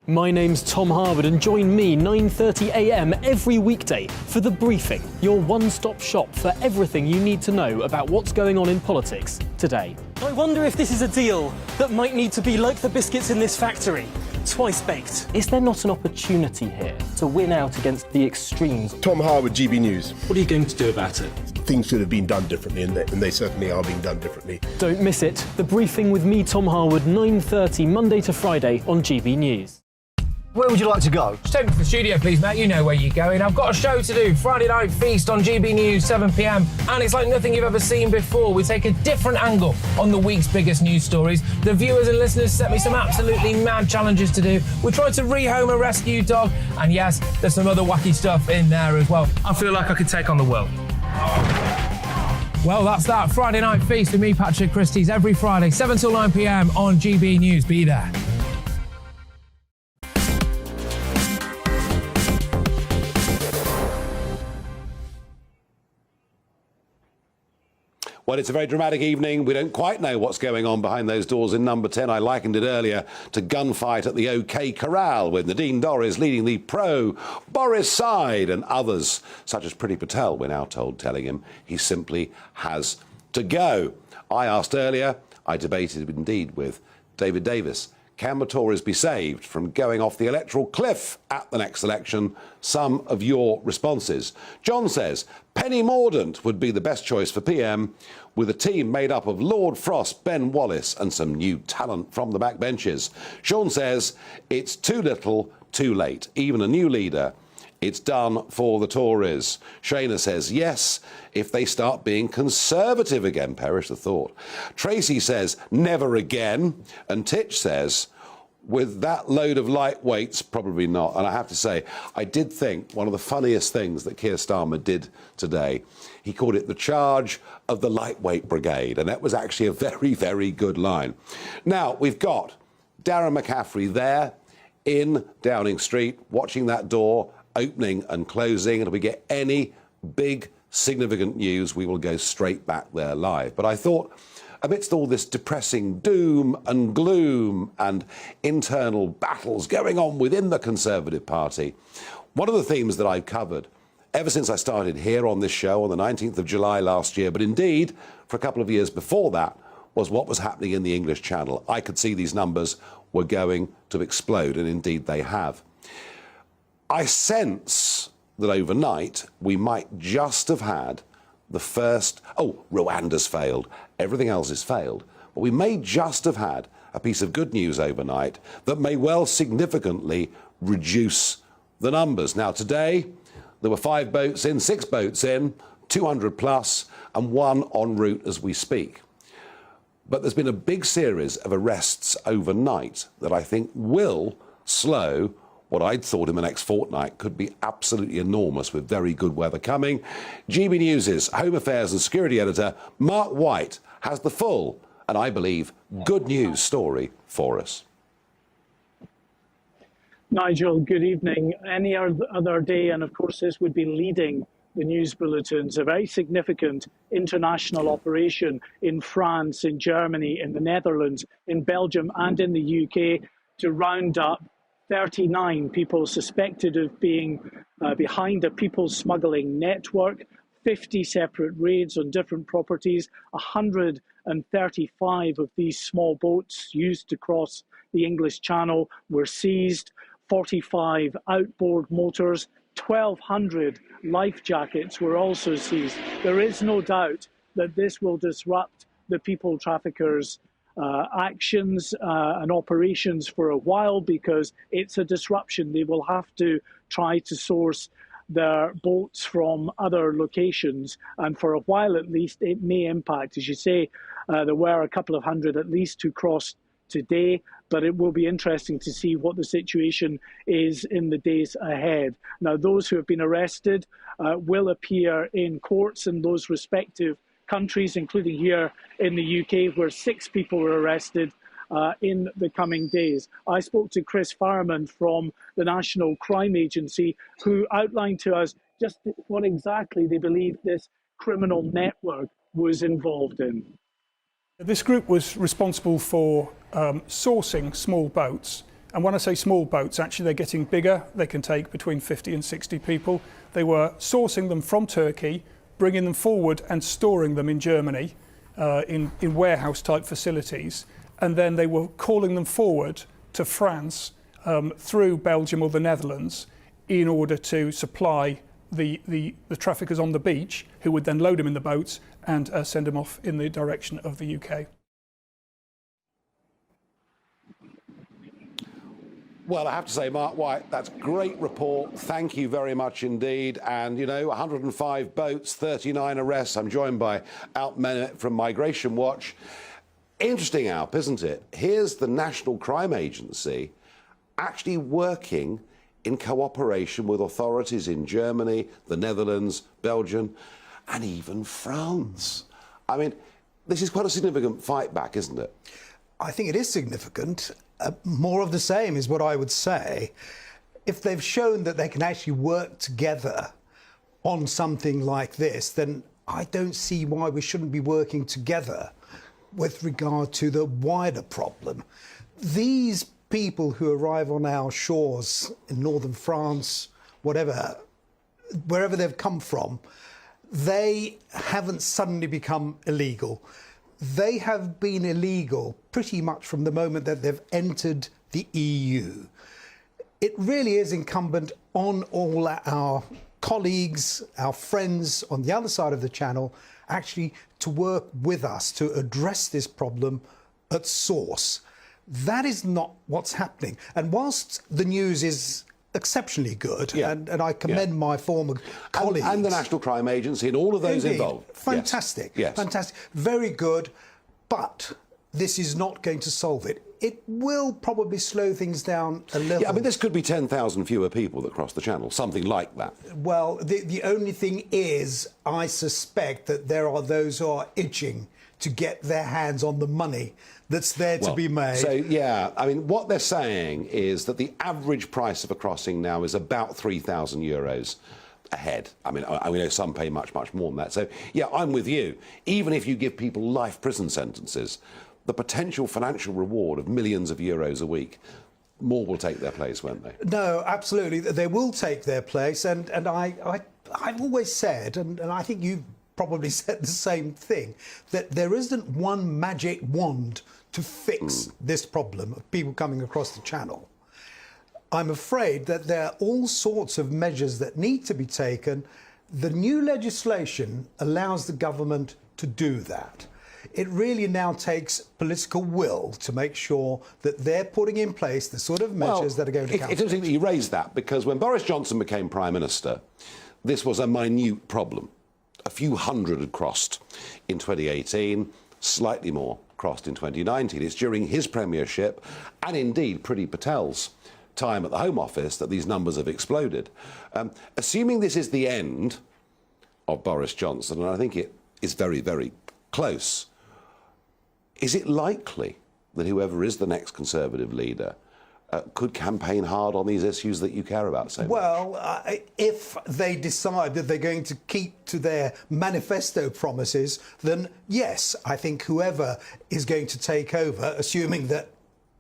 My name's Tom Harwood and join me 9:30 a.m. every weekday for The Briefing, your one-stop shop for everything you need to know about what's going on in politics today. I wonder if this is a deal that might need to be like the biscuits in this factory, twice baked. Is there not an opportunity here to win out against the extremes? Tom Harwood, GB News. What are you going to do about it? Things should have been done differently, and they certainly are being done differently. Don't miss it. The Briefing with me, Tom Harwood, 9:30 Monday to Friday on GB News. Where would you like to go? Just take me to the studio, please, mate. You know where you're going. I've got a show to do. Friday Night Feast on GB News, 7 p.m. And it's like nothing you've ever seen before. We take a different angle on the week's biggest news stories. The viewers and listeners set me some absolutely mad challenges to do. We tried to rehome a rescue dog. And yes, there's some other wacky stuff in there as well. I feel like I could take on the world. Well, that's that. Friday Night Feast with me, Patrick Christie's, every Friday, 7 till 9 p.m. on GB News. Be there. Well, it's a very dramatic evening. We don't quite know what's going on behind those doors in number 10. I likened it earlier to gunfight at the OK Corral with Nadine Dorries leading the pro-Boris side and others, such as Priti Patel, we're now told, telling him he simply has to go. I asked earlier, I debated indeed with David Davis, can the Tories be saved from going off the electoral cliff at the next election? Some of your responses. John says Penny Mordaunt would be the best choice for PM, with a team made up of Lord Frost, Ben Wallace and some new talent from the backbenches. Sean says it's too little, too late. Even a new leader, it's done for the Tories. Shayna says yes, if they start being conservative again. Perish the thought. Tracy says never again. And Titch says with that load of lightweights, probably not. And I have to say, I did think one of the funniest things that Keir Starmer did today, he called it the charge of the lightweight brigade. And that was actually a very, very good line. Now, we've got Darren McCaffrey there in Downing Street, watching that door opening and closing. And if we get any big significant news, we will go straight back there live. But I thought, amidst all this depressing doom and gloom and internal battles going on within the Conservative Party, one of the themes that I've covered ever since I started here on this show on the 19th of July last year, but indeed for a couple of years before that, was what was happening in the English Channel. I could see these numbers were going to explode, and indeed they have. I sense that overnight we might just have had the first, Rwanda's failed, everything else has failed, but we may just have had a piece of good news overnight that may well significantly reduce the numbers. Now today, there were 5 boats in, 6 boats in, 200 plus, and 1 en route as we speak. But there's been a big series of arrests overnight that I think will slow what I'd thought in the next fortnight could be absolutely enormous with very good weather coming. GB News' Home Affairs and Security Editor Mark White has the full, and I believe, good news story for us. Nigel, good evening. Any other day, and of course this would be leading the news bulletins, a very significant international operation in France, in Germany, in the Netherlands, in Belgium and in the UK to round up 39 people suspected of being behind a people smuggling network, 50 separate raids on different properties, 135 of these small boats used to cross the English Channel were seized, 45 outboard motors, 1,200 life jackets were also seized. There is no doubt that this will disrupt the people traffickers' actions and operations for a while because it's a disruption. They will have to try to source their boats from other locations, and for a while at least it may impact. As you say, there were a couple of hundred at least who crossed today, but it will be interesting to see what the situation is in the days ahead. Now, those who have been arrested will appear in courts in those respective countries, including here in the UK, where 6 people were arrested in the coming days. I spoke to Chris Farman from the National Crime Agency, who outlined to us just what exactly they believe this criminal network was involved in. This group was responsible for sourcing small boats. And when I say small boats, actually they're getting bigger. They can take between 50 and 60 people. They were sourcing them from Turkey, bringing them forward and storing them in Germany in warehouse-type facilities. And then they were calling them forward to France through Belgium or the Netherlands in order to supply the traffickers on the beach, who would then load them in the boats and send them off in the direction of the UK. Well, I have to say, Mark White, that's a great report. Thank you very much indeed. And, 105 boats, 39 arrests. I'm joined by Alp Mehmet from Migration Watch. Interesting, Alp, isn't it? Here's the National Crime Agency actually working in cooperation with authorities in Germany, the Netherlands, Belgium, and even France. I mean, this is quite a significant fight back, isn't it? I think it is significant. More of the same is what I would say. If they've shown that they can actually work together on something like this, then I don't see why we shouldn't be working together with regard to the wider problem. These people who arrive on our shores in northern France, wherever they've come from, they haven't suddenly become illegal. They have been illegal pretty much from the moment that they've entered the EU. It really is incumbent on all our colleagues, our friends on the other side of the channel, actually to work with us to address this problem at source. That is not what's happening. And whilst the news is exceptionally good, and I commend my former colleagues. And the National Crime Agency and all of those involved. Fantastic. Yes. Fantastic. Very good. But this is not going to solve it. It will probably slow things down a little. Yeah, I mean, this could be 10,000 fewer people that cross the channel, something like that. Well, the only thing is, I suspect that there are those who are itching to get their hands on the money that's there to be made. So, yeah, I mean, what they're saying is that the average price of a crossing now is about €3,000 a head. I mean, I know some pay much, much more than that. So, yeah, I'm with you. Even if you give people life prison sentences, the potential financial reward of millions of euros a week, more will take their place, won't they? No, absolutely. They will take their place. And I've always said, and I think you've probably said the same thing, that there isn't one magic wand to fix this problem of people coming across the channel. I'm afraid that there are all sorts of measures that need to be taken. The new legislation allows the government to do that. It really now takes political will to make sure that they're putting in place the sort of measures that are going to counter. It's interesting that you raised that, because when Boris Johnson became Prime Minister, this was a minute problem. A few hundred had crossed in 2018, slightly more crossed in 2019. It's during his premiership, and indeed Priti Patel's time at the Home Office, that these numbers have exploded. Assuming this is the end of Boris Johnson, and I think it is very, very close, is it likely that whoever is the next Conservative leader could campaign hard on these issues that you care about so much? Well, if they decide that they're going to keep to their manifesto promises, then yes, I think whoever is going to take over, assuming that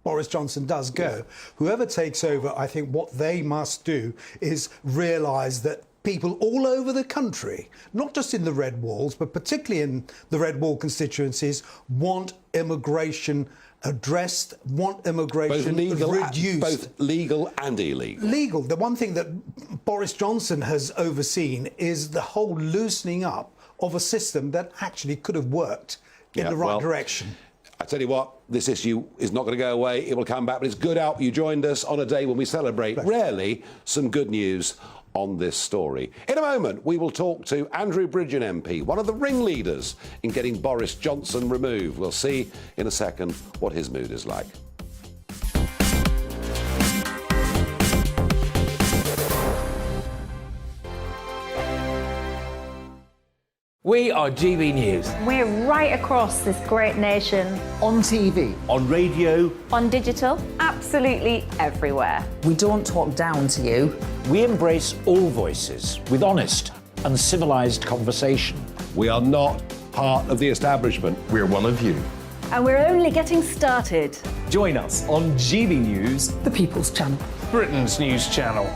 Boris Johnson does go, whoever takes over, I think what they must do is realise that people all over the country, not just in the Red Walls, but particularly in the Red Wall constituencies, want immigration addressed, want immigration reduced. Both legal and illegal. Legal. The one thing that Boris Johnson has overseen is the whole loosening up of a system that actually could have worked in the right direction. I tell you what, this issue is not going to go away. It will come back, but it's good out you joined us on a day when we celebrate, rarely, some good news on this story. In a moment, we will talk to Andrew Bridgen MP, one of the ringleaders in getting Boris Johnson removed. We'll see in a second what his mood is like. We are GB News. We're right across this great nation. On TV. On radio. On digital. Absolutely everywhere. We don't talk down to you. We embrace all voices with honest and civilised conversation. We are not part of the establishment. We're one of you. And we're only getting started. Join us on GB News, The People's Channel. Britain's news channel.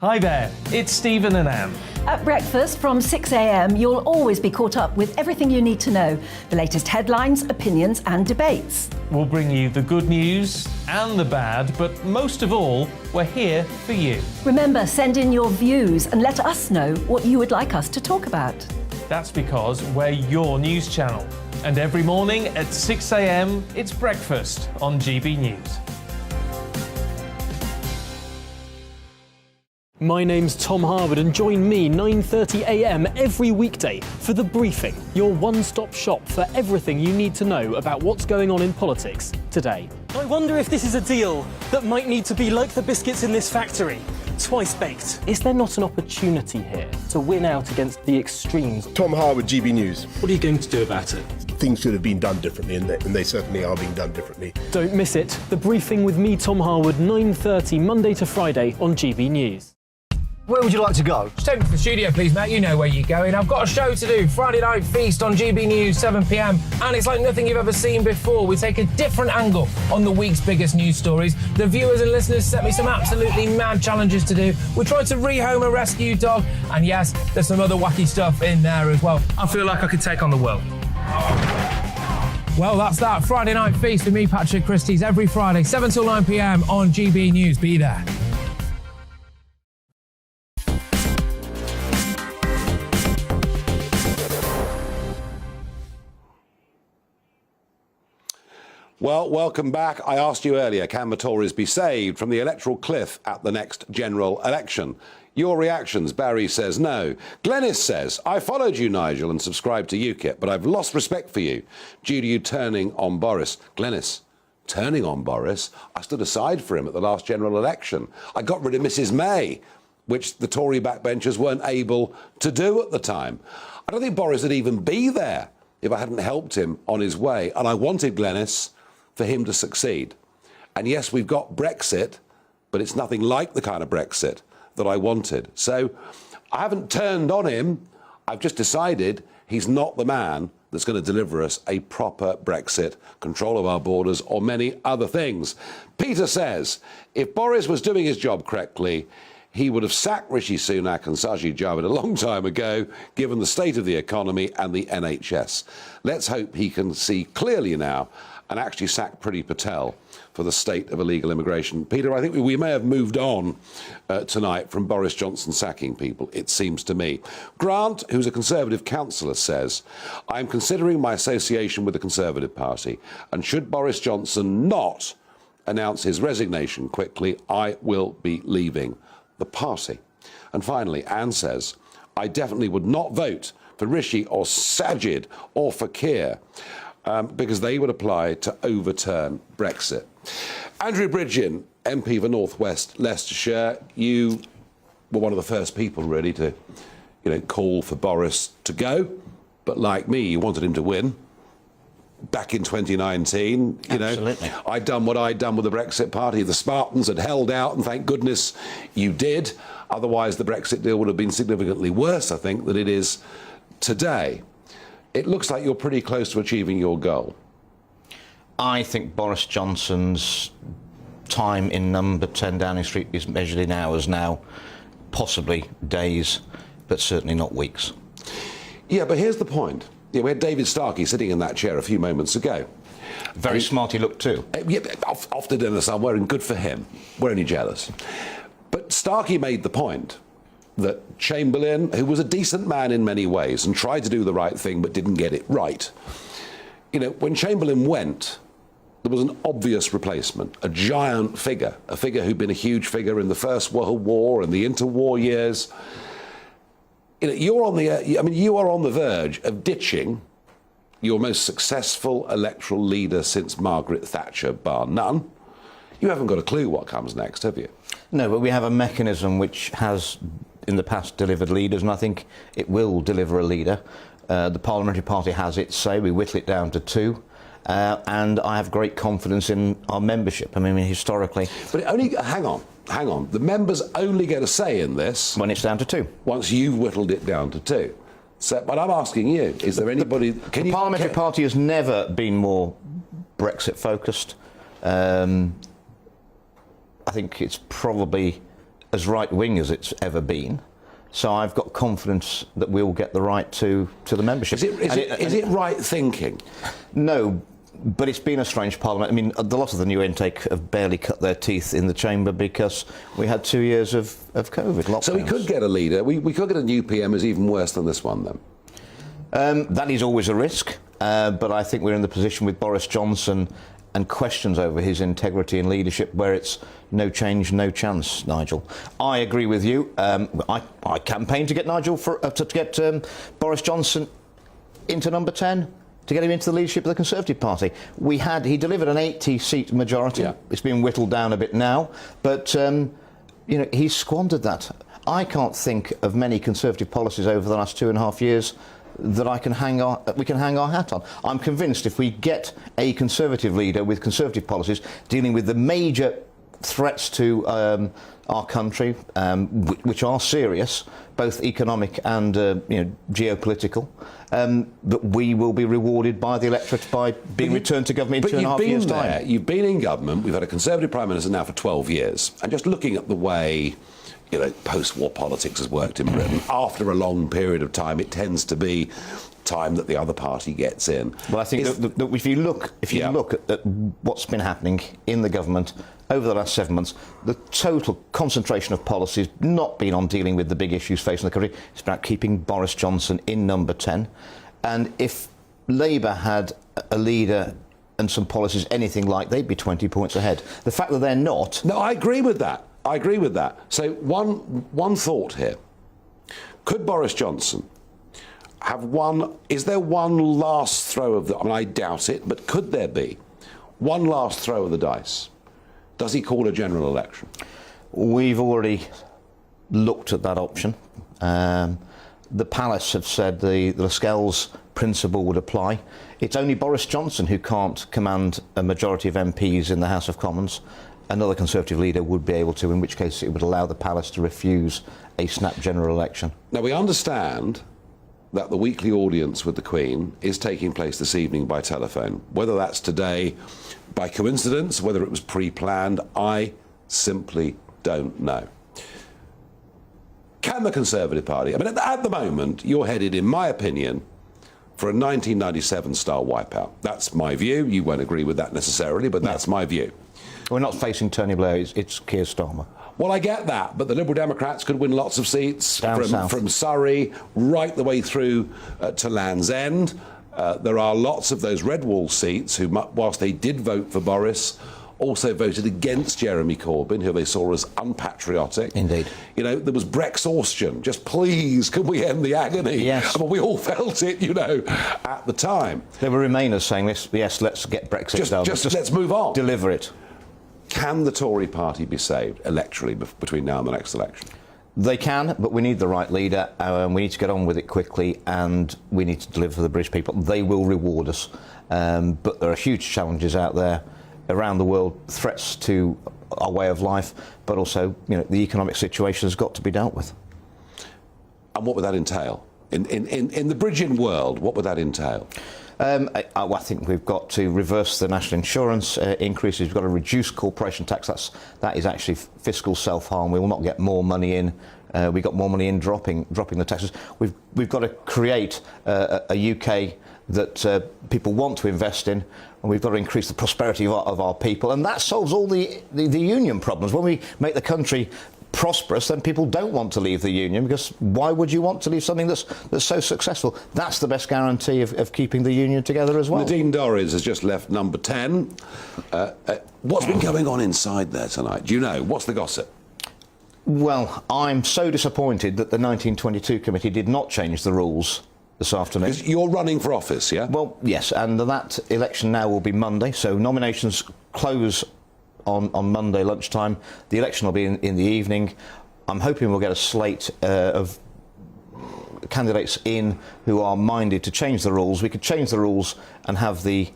Hi there, it's Stephen and Anne. At breakfast from 6 a.m, you'll always be caught up with everything you need to know, the latest headlines, opinions and debates. We'll bring you the good news and the bad, but most of all, we're here for you. Remember, send in your views and let us know what you would like us to talk about. That's because we're your news channel. And every morning at 6 a.m, it's breakfast on GB News. My name's Tom Harwood and join me 9:30 a.m. every weekday for The Briefing, your one-stop shop for everything you need to know about what's going on in politics today. I wonder if this is a deal that might need to be like the biscuits in this factory, twice baked. Is there not an opportunity here to win out against the extremes? Tom Harwood, GB News. What are you going to do about it? Things should have been done differently, and they certainly are being done differently. Don't miss it. The Briefing with me, Tom Harwood, 9:30 Monday to Friday on GB News. Where would you like to go? Just take me to the studio, please, mate. You know where you're going. I've got a show to do. Friday Night Feast on GB News, 7 p.m. And it's like nothing you've ever seen before. We take a different angle on the week's biggest news stories. The viewers and listeners set me some absolutely mad challenges to do. We tried to rehome a rescue dog. And yes, there's some other wacky stuff in there as well. I feel like I could take on the world. Well, that's that. Friday Night Feast with me, Patrick Christie's, every Friday, 7 till 9 p.m. on GB News. Be there. Well, welcome back. I asked you earlier, can the Tories be saved from the electoral cliff at the next general election? Your reactions. Barry says no. Glenys says, I followed you, Nigel, and subscribed to UKIP, but I've lost respect for you due to you turning on Boris. Glenys, turning on Boris? I stood aside for him at the last general election. I got rid of Mrs May, which the Tory backbenchers weren't able to do at the time. I don't think Boris would even be there if I hadn't helped him on his way. And I wanted Glenys for him to succeed. And yes, we've got Brexit, but it's nothing like the kind of Brexit that I wanted. So I haven't turned on him. I've just decided he's not the man that's going to deliver us a proper Brexit, control of our borders, or many other things. Peter says, if Boris was doing his job correctly, he would have sacked Rishi Sunak and Sajid Javid a long time ago, given the state of the economy and the NHS. Let's hope he can see clearly now and actually sack Priti Patel for the state of illegal immigration. Peter, I think we may have moved on tonight from Boris Johnson sacking people, it seems to me. Grant, who's a Conservative councillor, says, I'm considering my association with the Conservative Party, and should Boris Johnson not announce his resignation quickly, I will be leaving the party. And finally, Anne says, I definitely would not vote for Rishi or Sajid or for Keir, because they would apply to overturn Brexit. Andrew Bridgen, MP for North West Leicestershire, you were one of the first people really to, call for Boris to go, but like me, you wanted him to win. Back in 2019, Absolutely. I'd done what I'd done with the Brexit Party. The Spartans had held out, and thank goodness you did. Otherwise, the Brexit deal would have been significantly worse, I think, than it is today. It looks like you're pretty close to achieving your goal. I think Boris Johnson's time in number 10 Downing Street is measured in hours now, possibly days, but certainly not weeks. Yeah, but here's the point. We had David Starkey sitting in that chair a few moments ago. Very smart he looked too. Yeah, off to dinner somewhere, and good for him. We're only jealous. But Starkey made the point that Chamberlain, who was a decent man in many ways and tried to do the right thing but didn't get it right, when Chamberlain went, there was an obvious replacement, a giant figure, a figure who'd been a huge figure in the First World War and the interwar years. You are on the verge of ditching your most successful electoral leader since Margaret Thatcher, bar none. You haven't got a clue what comes next, have you? No, but we have a mechanism which has, in the past, delivered leaders, and I think it will deliver a leader. The Parliamentary Party has its say. We whittle it down to 2. And I have great confidence in our membership. I mean, historically... But hang on. The members only get a say in this... When it's down to 2. Once you've whittled it down to 2. So, but I'm asking you, is there anybody... The Parliamentary Party has never been more Brexit-focused. I think it's probably as right-wing as it's ever been. So I've got confidence that we'll get the right to the membership. Is it right thinking? No, but it's been a strange parliament. I mean, a lot of the new intake have barely cut their teeth in the chamber because we had 2 years of COVID lockdowns. So we could get a leader. We could get a new PM who's even worse than this one, then? That is always a risk, but I think we're in the position with Boris Johnson and questions over his integrity and leadership where it's no change, no chance, Nigel. I agree with you. I campaigned to get Boris Johnson into number 10, to get him into the leadership of the Conservative Party. He delivered an 80-seat majority. Yeah. It's been whittled down a bit now, but he's squandered that. I can't think of many Conservative policies over the last 2.5 years that we can hang our hat on. I'm convinced if we get a Conservative leader with Conservative policies dealing with the major threats to our country, which are serious, both economic and geopolitical, that we will be rewarded by the electorate by being returned to government in 2.5 years' time. You've been in government. We've had a Conservative Prime Minister now for 12 years. And just looking at the way post-war politics has worked in Britain, after a long period of time, it tends to be time that the other party gets in. Well, I think that if you look at what's been happening in the government over the last 7 months, the total concentration of policy has not been on dealing with the big issues facing the country. It's about keeping Boris Johnson in number 10. And if Labour had a leader and some policies anything like, they'd be 20 points ahead. The fact that they're not... No, I agree with that. So one thought here. Could Boris Johnson have is there one last throw of I doubt it, but could there be one last throw of the dice? Does he call a general election? We've already looked at that option. The Palace have said the Lascelles principle would apply. It's only Boris Johnson who can't command a majority of MPs in the House of Commons. Another Conservative leader would be able to, in which case it would allow the Palace to refuse a snap general election. Now, we understand that the weekly audience with the Queen is taking place this evening by telephone. Whether that's today by coincidence, whether it was pre-planned, I simply don't know. Can the Conservative Party... at the moment, you're headed, in my opinion, for a 1997-style wipeout. That's my view. You won't agree with that necessarily, but that's my view. We're not facing Tony Blair, it's Keir Starmer. Well, I get that, but the Liberal Democrats could win lots of seats from Surrey right the way through to Land's End. There are lots of those red wall seats who, whilst they did vote for Boris, also voted against Jeremy Corbyn, who they saw as unpatriotic. Indeed. There was Brexhaustion. Just please, can we end the agony? Yes. We all felt it, at the time. There were Remainers saying this, yes, let's get Brexit done. Just let's move on. Deliver it. Can the Tory party be saved electorally between now and the next election? They can, but we need the right leader. We need to get on with it quickly, and we need to deliver for the British people. They will reward us. But there are huge challenges out there around the world, threats to our way of life, but also, the economic situation has got to be dealt with. And what would that entail? In the bridging world, what would that entail? I think we've got to reverse the national insurance increases. We've got to reduce corporation tax. That is actually fiscal self-harm. We will not get more money in. We got more money in dropping the taxes. We've got to create a UK that people want to invest in, and we've got to increase the prosperity of our people. And that solves all the union problems. When we make the country prosperous, then people don't want to leave the union, because why would you want to leave something that's so successful? That's the best guarantee of keeping the union together as well. Nadine Dorries has just left number 10. What's been going on inside there tonight? Do you know? What's the gossip? Well, I'm so disappointed that the 1922 committee did not change the rules this afternoon. Because you're running for office, yeah? Well, yes, and that election now will be Monday, so nominations close on Monday lunchtime. The election will be in the evening. I'm hoping we'll get a slate of candidates in who are minded to change the rules. We could change the rules and have the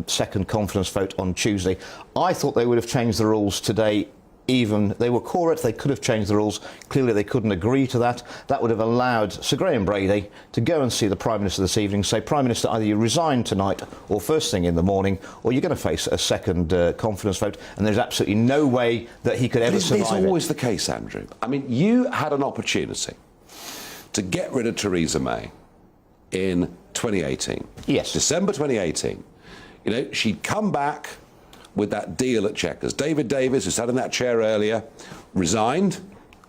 second confidence vote on Tuesday. I thought they would have changed the rules today. Even they were correct, they could have changed the rules. Clearly they couldn't agree to that. That would have allowed Sir Graham Brady to go and see the Prime Minister this evening, say, Prime Minister, either you resign tonight or first thing in the morning, or you're going to face a second confidence vote, and there's absolutely no way that he could ever survive It's always the case, Andrew. I mean, you had an opportunity to get rid of Theresa May in 2018. Yes. December 2018. You know, she'd come back with that deal at Chequers. David Davis, who sat in that chair earlier, resigned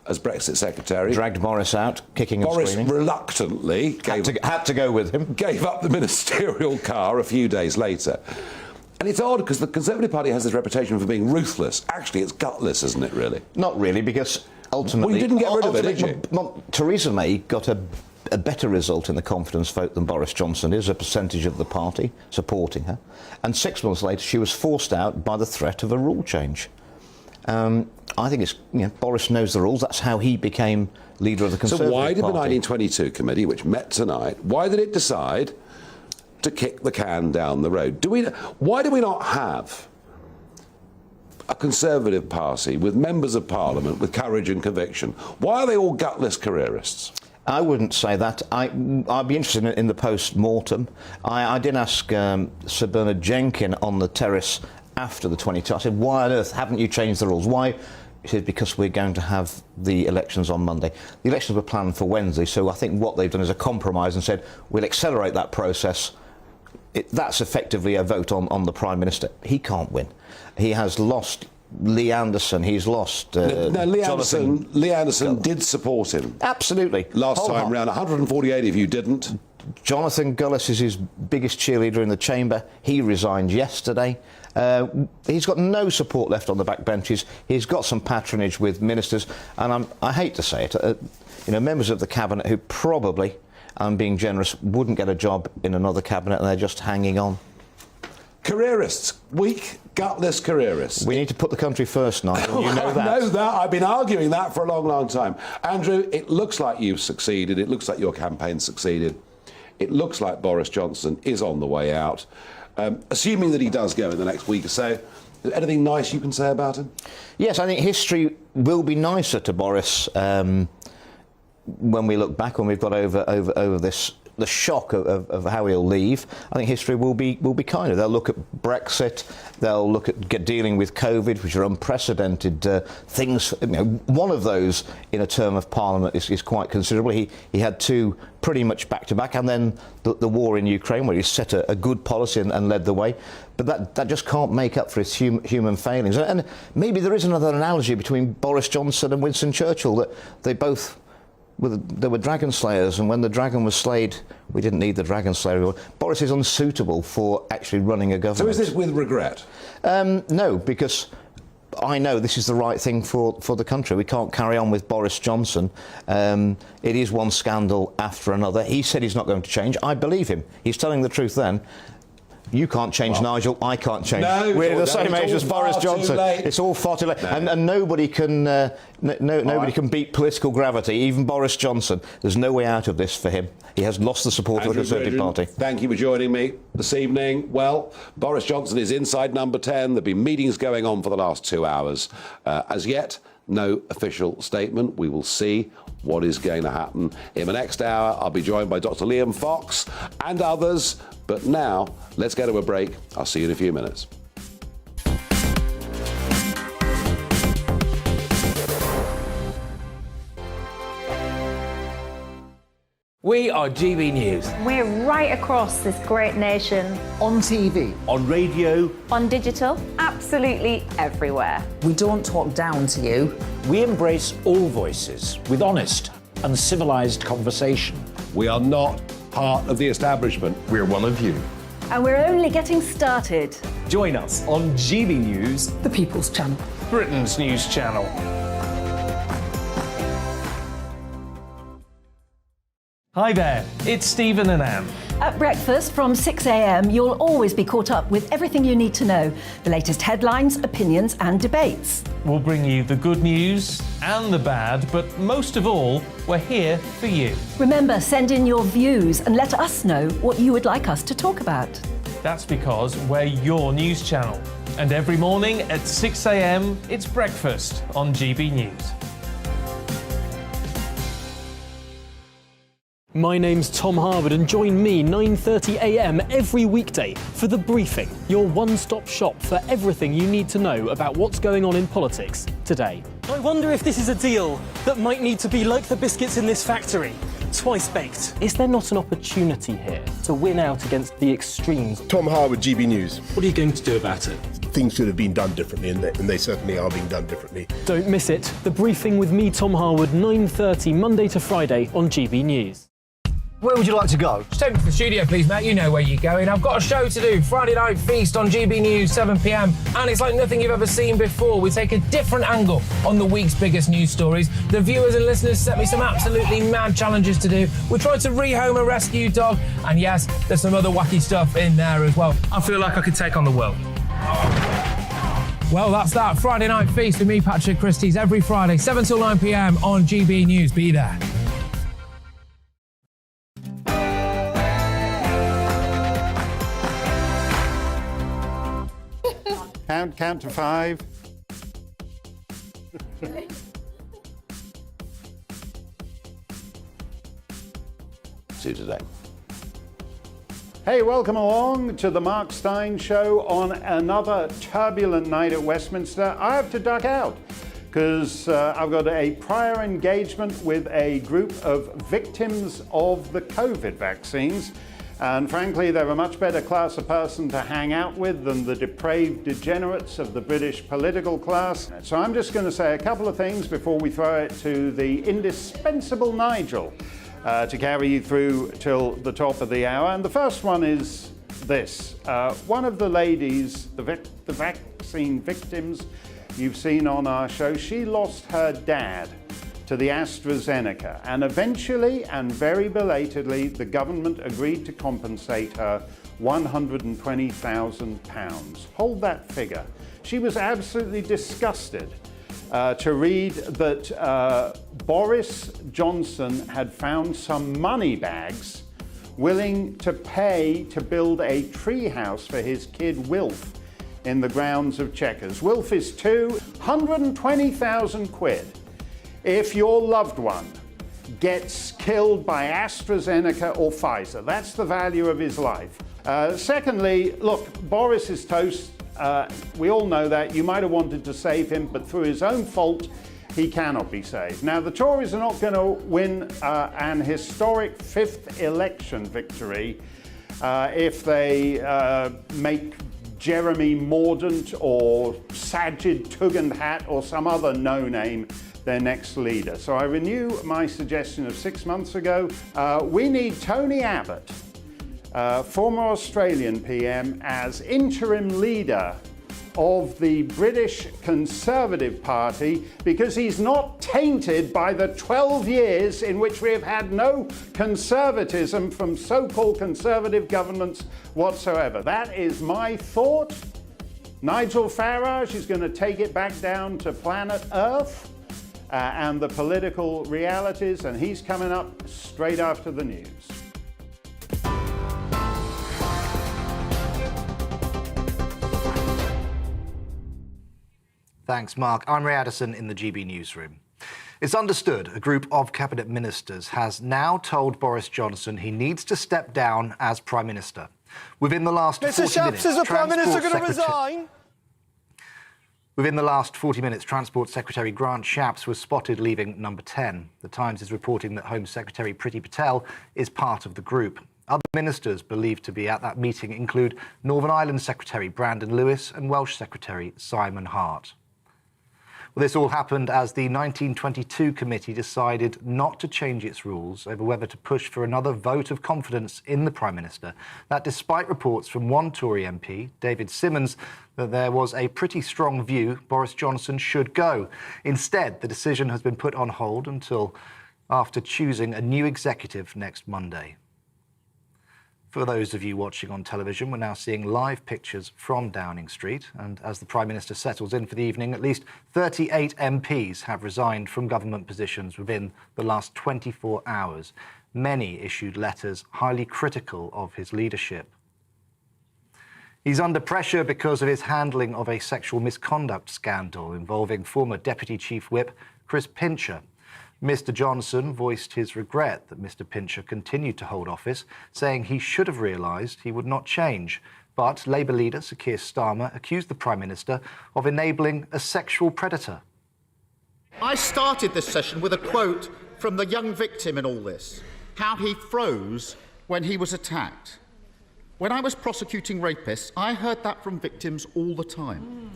as Brexit Secretary. Dragged Boris out, kicking and screaming. Boris reluctantly had to go with him. Gave up the ministerial car a few days later. And it's odd, because the Conservative Party has this reputation for being ruthless. Actually, it's gutless, isn't it, really? Not really, because ultimately... Well, you didn't get rid of it, did you? Theresa May got a better result in the confidence vote than Boris Johnson is, a percentage of the party supporting her. And 6 months later, she was forced out by the threat of a rule change. I think it's, Boris knows the rules. That's how he became leader of the Conservative Party. So why did the 1922 committee, which met tonight, why did it decide to kick the can down the road? Why do we not have a Conservative Party with members of Parliament with courage and conviction? Why are they all gutless careerists? I wouldn't say that. I'd be interested in the post-mortem. I did ask Sir Bernard Jenkin on the terrace after the 22. I said, why on earth haven't you changed the rules? Why? He said, because we're going to have the elections on Monday. The elections were planned for Wednesday, so I think what they've done is a compromise and said, we'll accelerate that process. That's effectively a vote on the Prime Minister. He can't win. He has lost Lee Anderson, he's lost Lee Anderson did support him. Absolutely. Last time round, 148 of you didn't. Jonathan Gullis is his biggest cheerleader in the chamber. He resigned yesterday. He's got no support left on the backbenches. He's got some patronage with ministers, and I hate to say it, members of the cabinet who probably, I'm being generous, wouldn't get a job in another cabinet, and they're just hanging on. Careerists, weak, gutless careerists. We need to put the country first, Nigel. You know I that. know that. I've been arguing that for a long, long time. Andrew, it looks like you've succeeded. It looks like your campaign succeeded. It looks like Boris Johnson is on the way out. Assuming that he does go in the next week or so, is there anything nice you can say about him? Yes, I think history will be nicer to Boris when we look back, when we've got over this, the shock of how he'll leave. I think history will be kinder. They'll look at Brexit, they'll look at dealing with COVID, which are unprecedented things. One of those in a term of Parliament is quite considerable. He had two pretty much back-to-back, and then the war in Ukraine, where he set a good policy and led the way. But that just can't make up for his human failings. And maybe there is another analogy between Boris Johnson and Winston Churchill, that they both... There were dragon slayers, and when the dragon was slayed, we didn't need the dragon slayer. Boris is unsuitable for actually running a government. So is this with regret? No, because I know this is the right thing for the country. We can't carry on with Boris Johnson. It is one scandal after another. He said he's not going to change. I believe him. He's telling the truth then. You can't change, Nigel. I can't change. No, we're the same age as Boris Johnson. It's all far too late, no. and nobody can nobody can beat political gravity. Even Boris Johnson. There's no way out of this for him. He has lost the support of the Conservative Party. Thank you for joining me this evening. Well, Boris Johnson is inside number 10. There've been meetings going on for the last 2 hours. As yet, no official statement. We will see what is going to happen. In the next hour, I'll be joined by Dr. Liam Fox and others. But now, let's go to a break. I'll see you in a few minutes. We are GB News. We're right across this great nation. On TV. On radio. On digital. Absolutely everywhere. We don't talk down to you. We embrace all voices with honest and civilised conversation. We are not part of the establishment. We're one of you. And we're only getting started. Join us on GB News, the People's Channel. Britain's news channel. Hi there, it's Stephen and Anne. At breakfast from 6 a.m, you'll always be caught up with everything you need to know, the latest headlines, opinions and debates. We'll bring you the good news and the bad, but most of all, we're here for you. Remember, send in your views and let us know what you would like us to talk about. That's because we're your news channel. And every morning at 6 a.m, it's breakfast on GB News. My name's Tom Harwood and join me 9:30 a.m. every weekday for The Briefing, your one-stop shop for everything you need to know about what's going on in politics today. I wonder if this is a deal that might need to be like the biscuits in this factory, twice baked. Is there not an opportunity here to win out against the extremes? Tom Harwood, GB News. What are you going to do about it? Things should have been done differently, and they certainly are being done differently. Don't miss it. The Briefing with me, Tom Harwood, 9:30 Monday to Friday on GB News. Where would you like to go? Just take me to the studio, please, mate. You know where you're going. I've got a show to do. Friday Night Feast on GB News, 7 p.m. And it's like nothing you've ever seen before. We take a different angle on the week's biggest news stories. The viewers and listeners set me some absolutely mad challenges to do. We tried to rehome a rescue dog. And yes, there's some other wacky stuff in there as well. I feel like I could take on the world. Well, that's that. Friday Night Feast with me, Patrick Christie's, every Friday, 7 till 9 p.m. on GB News. Be there. Count to 5. See you today. Hey, welcome along to the Mark Steyn Show on another turbulent night at Westminster. I have to duck out because I've got a prior engagement with a group of victims of the COVID vaccines. And frankly, they're a much better class of person to hang out with than the depraved degenerates of the British political class. So I'm just going to say a couple of things before we throw it to the indispensable Nigel to carry you through till the top of the hour. And the first one is this. One of the ladies, the vaccine victims you've seen on our show, she lost her dad to the AstraZeneca, and eventually and very belatedly the government agreed to compensate her £120,000. Hold that figure. She was absolutely disgusted to read that Boris Johnson had found some money bags willing to pay to build a treehouse for his kid Wilf in the grounds of Chequers. Wilf is 220,000 quid. If your loved one gets killed by AstraZeneca or Pfizer, that's the value of his life. Secondly, look, Boris is toast. We all know that. You might have wanted to save him, but through his own fault, he cannot be saved. Now, the Tories are not going to win an historic 5th election victory if they make Jeremy Mordaunt or Sajid Tugendhat or some other no-name their next leader. So I renew my suggestion of 6 months ago. We need Tony Abbott, former Australian PM, as interim leader of the British Conservative Party, because he's not tainted by the 12 years in which we have had no conservatism from so-called conservative governments whatsoever. That is my thought. Nigel Farage is going to take it back down to planet Earth and the political realities, and he's coming up straight after the news. Thanks, Mark. I'm Ray Addison in the GB newsroom. It's understood a group of cabinet ministers has now told Boris Johnson he needs to step down as Prime Minister. Within the last 40 minutes, Mr. Shapps, is the Prime Minister going to resign? Within the last 40 minutes, Transport Secretary Grant Shapps was spotted leaving number 10. The Times is reporting that Home Secretary Priti Patel is part of the group. Other ministers believed to be at that meeting include Northern Ireland Secretary Brandon Lewis and Welsh Secretary Simon Hart. Well, this all happened as the 1922 committee decided not to change its rules over whether to push for another vote of confidence in the Prime Minister. That despite reports from one Tory MP, David Simmons, that there was a pretty strong view Boris Johnson should go. Instead, the decision has been put on hold until after choosing a new executive next Monday. For those of you watching on television, we're now seeing live pictures from Downing Street. And as the Prime Minister settles in for the evening, at least 38 MPs have resigned from government positions within the last 24 hours. Many issued letters highly critical of his leadership. He's under pressure because of his handling of a sexual misconduct scandal involving former Deputy Chief Whip Chris Pincher. Mr Johnson voiced his regret that Mr Pincher continued to hold office, saying he should have realised he would not change. But Labour leader Sir Keir Starmer accused the Prime Minister of enabling a sexual predator. I started this session with a quote from the young victim in all this, how he froze when he was attacked. When I was prosecuting rapists, I heard that from victims all the time.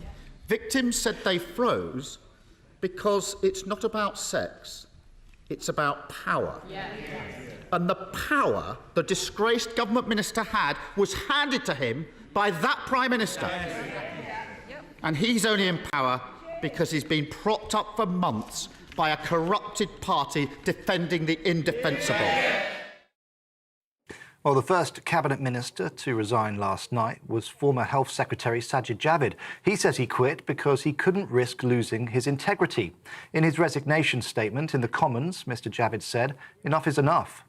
Victims said they froze because it's not about sex. It's about power. And the power the disgraced government minister had was handed to him by that Prime Minister. And he's only in power because he's been propped up for months by a corrupted party defending the indefensible. Well, the first cabinet minister to resign last night was former Health Secretary Sajid Javid. He says he quit because he couldn't risk losing his integrity. In his resignation statement in the Commons, Mr Javid said, "Enough is enough."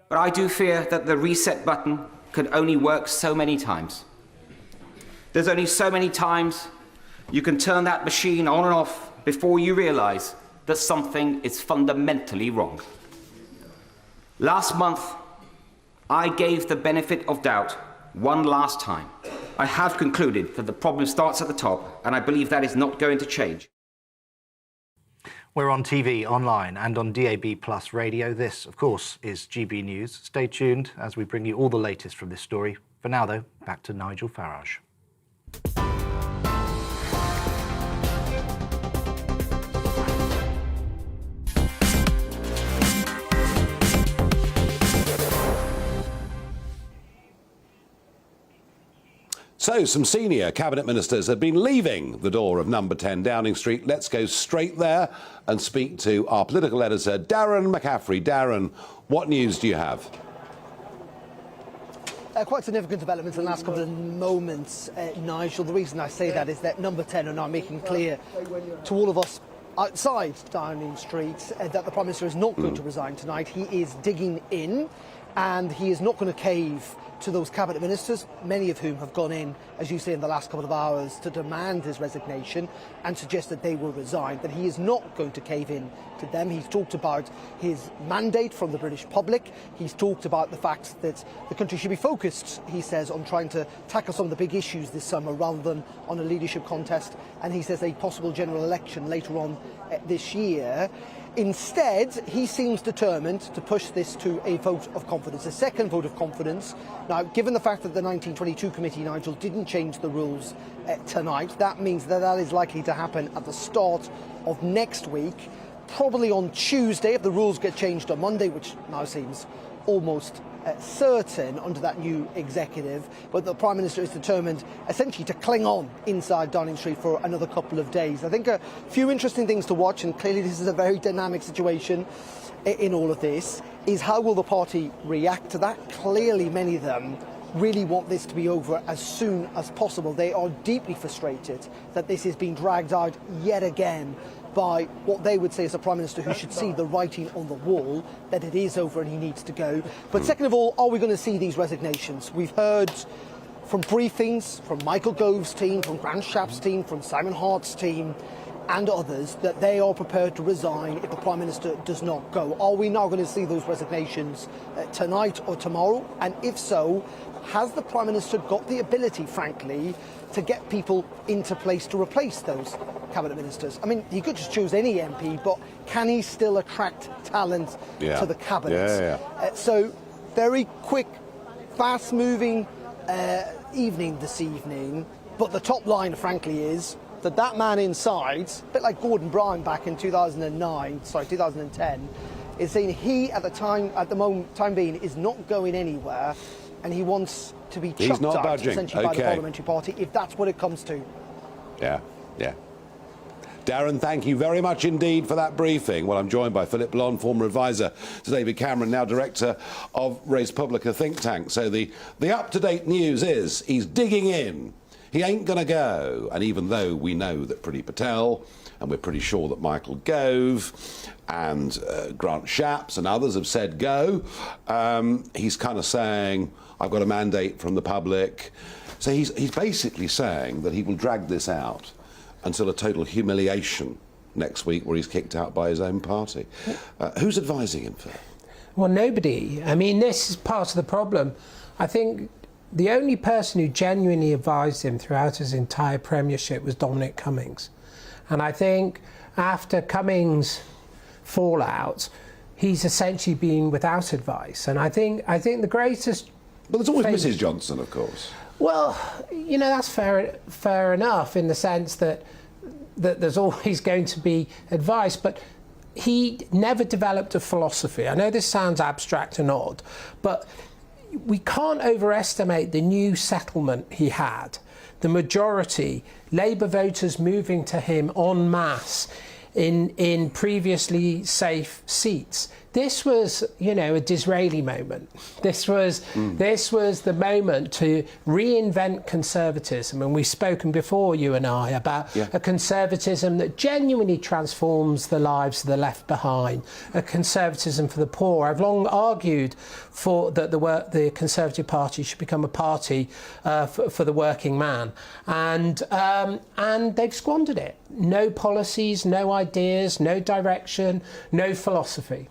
But I do fear that the reset button can only work so many times. There's only so many times you can turn that machine on and off before you realise that something is fundamentally wrong. Last month, I gave the benefit of doubt one last time. I have concluded that the problem starts at the top, and I believe that is not going to change. We're on TV, online and on DAB+ radio. This, of course, is GB News. Stay tuned as we bring you all the latest from this story. For now, though, back to Nigel Farage. So, some senior cabinet ministers have been leaving the door of number 10 Downing Street. Let's go straight there and speak to our political editor, Darren McCaffrey. Darren, what news do you have? Quite significant developments in the last couple of moments, Nigel. The reason I say that is that number 10 are now making clear to all of us outside Downing Street that the Prime Minister is not going to resign tonight. He is digging in, and he is not going to cave to those cabinet ministers, many of whom have gone in, as you say, in the last couple of hours to demand his resignation and suggest that they will resign. But he is not going to cave in to them. He's talked about his mandate from the British public. He's talked about the fact that the country should be focused, he says, on trying to tackle some of the big issues this summer rather than on a leadership contest. And he says a possible general election later on this year. Instead, he seems determined to push this to a vote of confidence, a second vote of confidence. Now, given the fact that the 1922 committee, Nigel, didn't change the rules tonight, that means that that is likely to happen at the start of next week, probably on Tuesday if the rules get changed on Monday, which now seems almost certain under that new executive. But the Prime Minister is determined essentially to cling on inside Downing Street for another couple of days. I think a few interesting things to watch, and clearly this is a very dynamic situation in all of this, is how will the party react to that? Clearly many of them really want this to be over as soon as possible. They are deeply frustrated that this is being dragged out yet again by what they would say is a Prime Minister who should see the writing on the wall, that it is over and he needs to go. But second of all, are we going to see these resignations? We've heard from briefings, from Michael Gove's team, from Grant Shapps' team, from Simon Hart's team, and others that they are prepared to resign if the Prime Minister does not go. Are we now going to see those resignations tonight or tomorrow? And if so, has the Prime Minister got the ability, frankly, to get people into place to replace those cabinet ministers? I mean, he could just choose any MP, but can he still attract talent to the cabinet? So, very quick, fast-moving evening this evening, but the top line, frankly, is that man inside, a bit like Gordon Brown back in 2010, is saying he, at the time being, is not going anywhere, and he wants to be chucked out, essentially, by the parliamentary party, if that's what it comes to. Yeah. Darren, thank you very much indeed for that briefing. Well, I'm joined by Philip Blond, former advisor to David Cameron, now director of Res Publica think tank. So the up-to-date news is he's digging in. He ain't going to go. And even though we know that Priti Patel, and we're pretty sure that Michael Gove and Grant Shapps and others have said go, he's kind of saying, I've got a mandate from the public. So he's basically saying that he will drag this out until a total humiliation next week where he's kicked out by his own party. Who's advising him for that? Well, nobody. I mean, this is part of the problem. I think the only person who genuinely advised him throughout his entire premiership was Dominic Cummings. And I think after Cummings' fallout, he's essentially been without advice. And I think the greatest... But there's always Mrs. Johnson, of course. Well, you know, that's fair enough in the sense that there's always going to be advice, but he never developed a philosophy. I know this sounds abstract and odd, but we can't overestimate the new settlement he had. The majority, Labour voters moving to him en masse in previously safe seats. This was, you know, a Disraeli moment. This was the moment to reinvent conservatism. And we've spoken before, you and I, about a conservatism that genuinely transforms the lives of the left behind, a conservatism for the poor. I've long argued for that the Conservative Party should become a party for the working man. And they've squandered it. No policies, no ideas, no direction, no philosophy.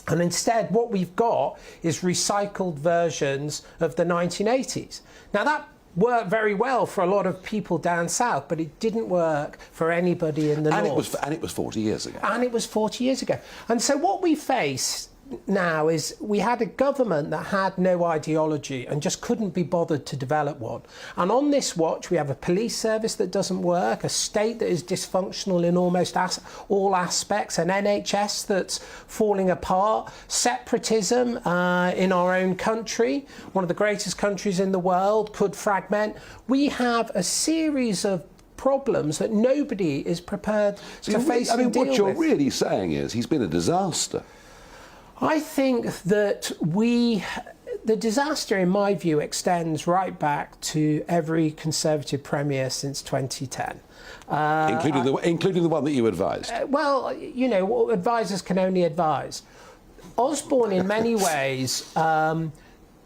And instead, what we've got is recycled versions of the 1980s. Now, that worked very well for a lot of people down south, but it didn't work for anybody in the north. And it was 40 years ago. And it was 40 years ago. And so what we face now is we had a government that had no ideology and just couldn't be bothered to develop one. And on this watch, we have a police service that doesn't work, a state that is dysfunctional in almost all aspects, an NHS that's falling apart, separatism in our own country, one of the greatest countries in the world, could fragment. We have a series of problems that nobody is prepared to face and deal with. What you're really saying is he's been a disaster. I think that the disaster, in my view, extends right back to every Conservative Premier since 2010. Including the one that you advised? Well, you know, advisors can only advise. Osborne, in many ways,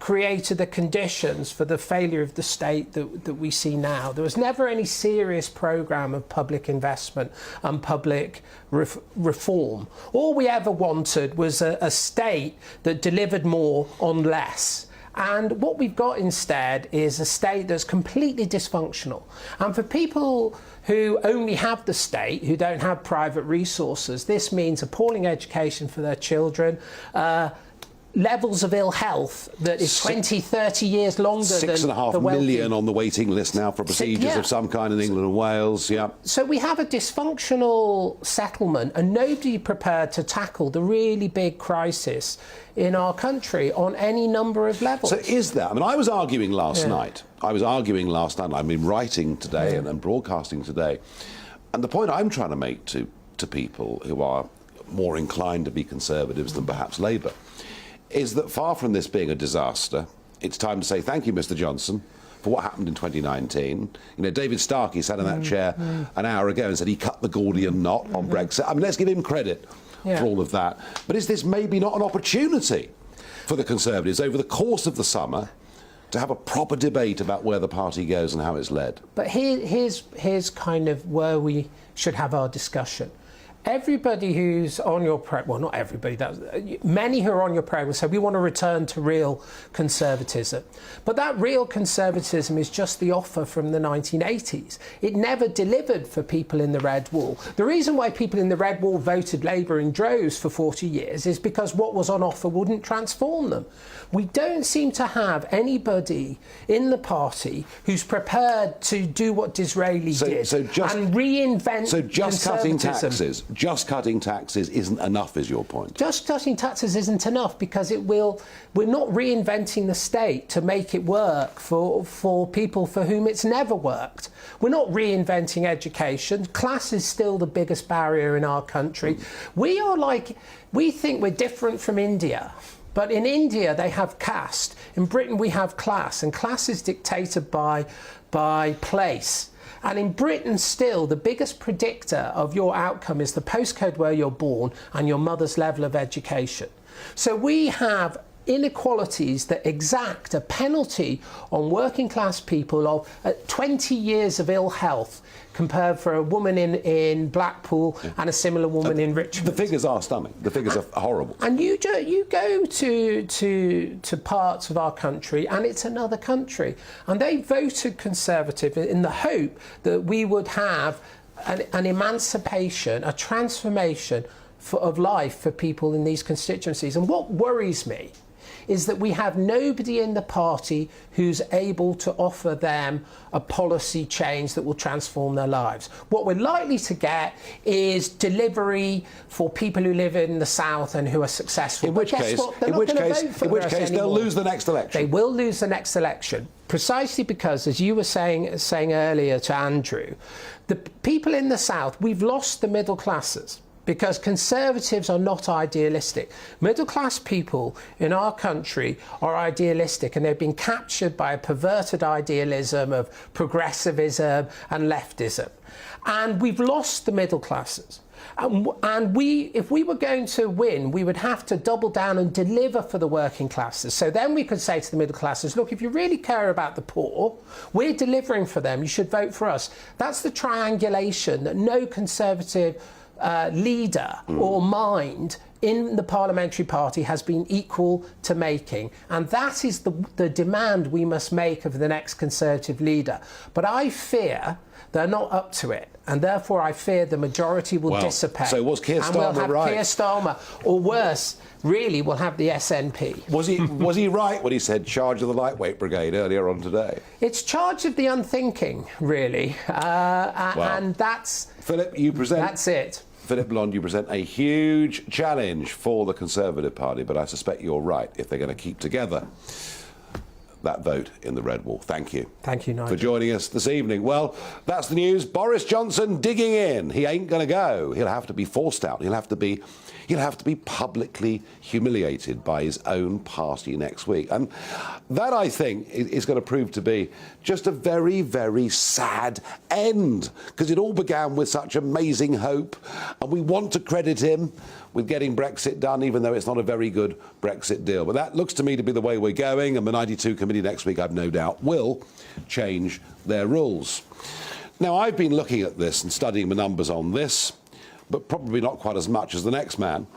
created the conditions for the failure of the state that we see now. There was never any serious programme of public investment and public reform. All we ever wanted was a state that delivered more on less. And what we've got instead is a state that's completely dysfunctional. And for people who only have the state, who don't have private resources, this means appalling education for their children, levels of ill health that is 20, 30 years longer than the 6.5 million on the waiting list now for procedures of some kind in England and Wales, So we have a dysfunctional settlement and nobody prepared to tackle the really big crisis in our country on any number of levels. So is that? I mean, I was arguing last night. I've been writing today and broadcasting today. And the point I'm trying to make to people who are more inclined to be Conservatives than perhaps Labour is that far from this being a disaster, it's time to say thank you, Mr. Johnson, for what happened in 2019. You know, David Starkey sat in that chair an hour ago and said he cut the Gordian knot on Brexit. I mean, let's give him credit for all of that. But is this maybe not an opportunity for the Conservatives over the course of the summer to have a proper debate about where the party goes and how it's led. But here's kind of where we should have our discussion. Everybody who's on your program, well, not everybody, many who are on your program say we want to return to real conservatism. But that real conservatism is just the offer from the 1980s. It never delivered for people in the Red Wall. The reason why people in the Red Wall voted Labour in droves for 40 years is because what was on offer wouldn't transform them. We don't seem to have anybody in the party who's prepared to do what Disraeli did and reinvent So just cutting conservatism. Just cutting taxes isn't enough, is your point? Just cutting taxes isn't enough because we're not reinventing the state to make it work for people for whom it's never worked. We're not reinventing education. Class is still the biggest barrier in our country. We think we're different from India. But in India, they have caste. In Britain, we have class. And class is dictated by place. And in Britain still, the biggest predictor of your outcome is the postcode where you're born and your mother's level of education. So we have inequalities that exact a penalty on working class people of 20 years of ill health compared for a woman in Blackpool and a similar woman in Richmond. The figures are stunning. The figures are horrible. And you go to parts of our country and it's another country. And they voted Conservative in the hope that we would have an emancipation, a transformation of life for people in these constituencies. And what worries me is that we have nobody in the party who's able to offer them a policy change that will transform their lives. What we're likely to get is delivery for people who live in the south and who are successful. In which case they'll lose the next election. They will lose the next election. Precisely because, as you were saying earlier to Andrew, the people in the south, we've lost the middle classes. Because Conservatives are not idealistic. Middle-class people in our country are idealistic and they've been captured by a perverted idealism of progressivism and leftism. And we've lost the middle classes. And if we were going to win, we would have to double down and deliver for the working classes. So then we could say to the middle classes, look, if you really care about the poor, we're delivering for them, you should vote for us. That's the triangulation that no Conservative leader or mind in the parliamentary party has been equal to making, and that is the demand we must make of the next Conservative leader. But I fear they're not up to it, and therefore I fear the majority will dissipate. So was Keir Starmer and we'll have right? Keir Starmer, or worse, really, we'll have the SNP. Was he right when he said charge of the lightweight brigade earlier on today? It's charge of the unthinking, really, and that's Philip. You present. That's it. Philip Blond, you present a huge challenge for the Conservative Party, but I suspect you're right if they're going to keep together that vote in the Red Wall. Thank you. Thank you, Nigel. For joining us this evening. Well, that's the news. Boris Johnson digging in. He ain't going to go. He'll have to be forced out. He'll have to be publicly humiliated by his own party next week. And that, I think, is going to prove to be just a very, very sad end, because it all began with such amazing hope, and we want to credit him with getting Brexit done, even though it's not a very good Brexit deal. But that looks to me to be the way we're going, and the 92 committee next week, I've no doubt, will change their rules. Now, I've been looking at this and studying the numbers on this, but probably not quite as much as the next man.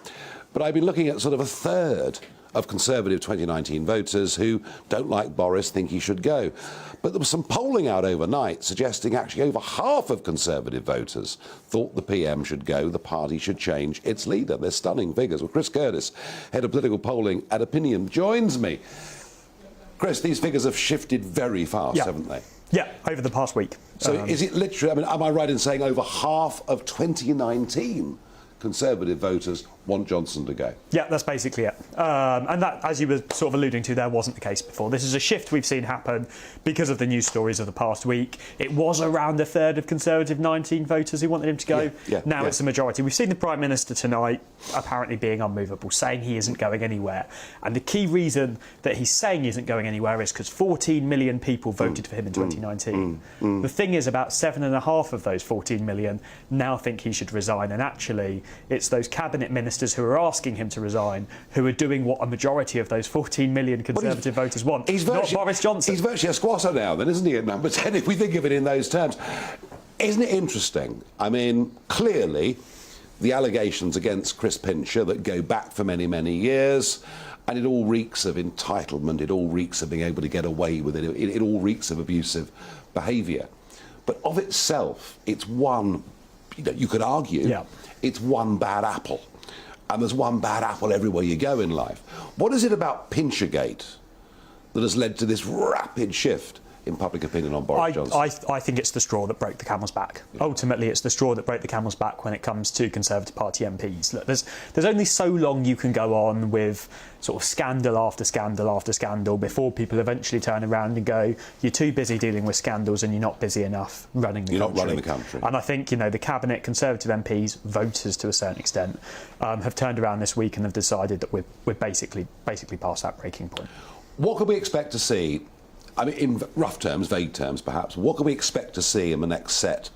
But I've been looking at sort of a third of Conservative 2019 voters who don't like Boris, think he should go. But there was some polling out overnight suggesting actually over half of Conservative voters thought the PM should go, the party should change its leader. They're stunning figures. Well, Chris Curtis, head of political polling at Opinion, joins me. Chris, these figures have shifted very fast, haven't they? Yeah, over the past week. So is it literally, I mean, am I right in saying over half of 2019 Conservative voters want Johnson to go? Yeah, that's basically it. And that, as you were sort of alluding to, there wasn't the case before. This is a shift we've seen happen because of the news stories of the past week. It was around a third of Conservative 19 voters who wanted him to go. Now it's a majority. We've seen the Prime Minister tonight apparently being unmovable, saying he isn't going anywhere. And the key reason that he's saying he isn't going anywhere is because 14 million people voted for him in 2019. The thing is, about 7.5 of those 14 million now think he should resign. And actually, it's those cabinet ministers ministers who are asking him to resign who are doing what a majority of those 14 million Conservative voters want. Not Boris Johnson. He's virtually a squatter now, then, isn't he, at number 10, if we think of it in those terms? Isn't it interesting? I mean, clearly, the allegations against Chris Pincher that go back for many, many years, and it all reeks of entitlement, it all reeks of being able to get away with it, it all reeks of abusive behaviour. But of itself, it's one, you could argue, it's one bad apple. And there's one bad apple everywhere you go in life. What is it about Pinchergate that has led to this rapid shift in public opinion on Boris Johnson? I think it's the straw that broke the camel's back. Yeah. Ultimately, it's the straw that broke the camel's back when it comes to Conservative Party MPs. Look, there's only so long you can go on with sort of scandal after scandal after scandal before people eventually turn around and go, you're too busy dealing with scandals and you're not busy enough running the country. You're not running the country. And I think, the Cabinet, Conservative MPs, voters to a certain extent, have turned around this week and have decided that we're basically past that breaking point. What could we expect to see? I mean, in rough terms, vague terms perhaps, what can we expect to see in the next set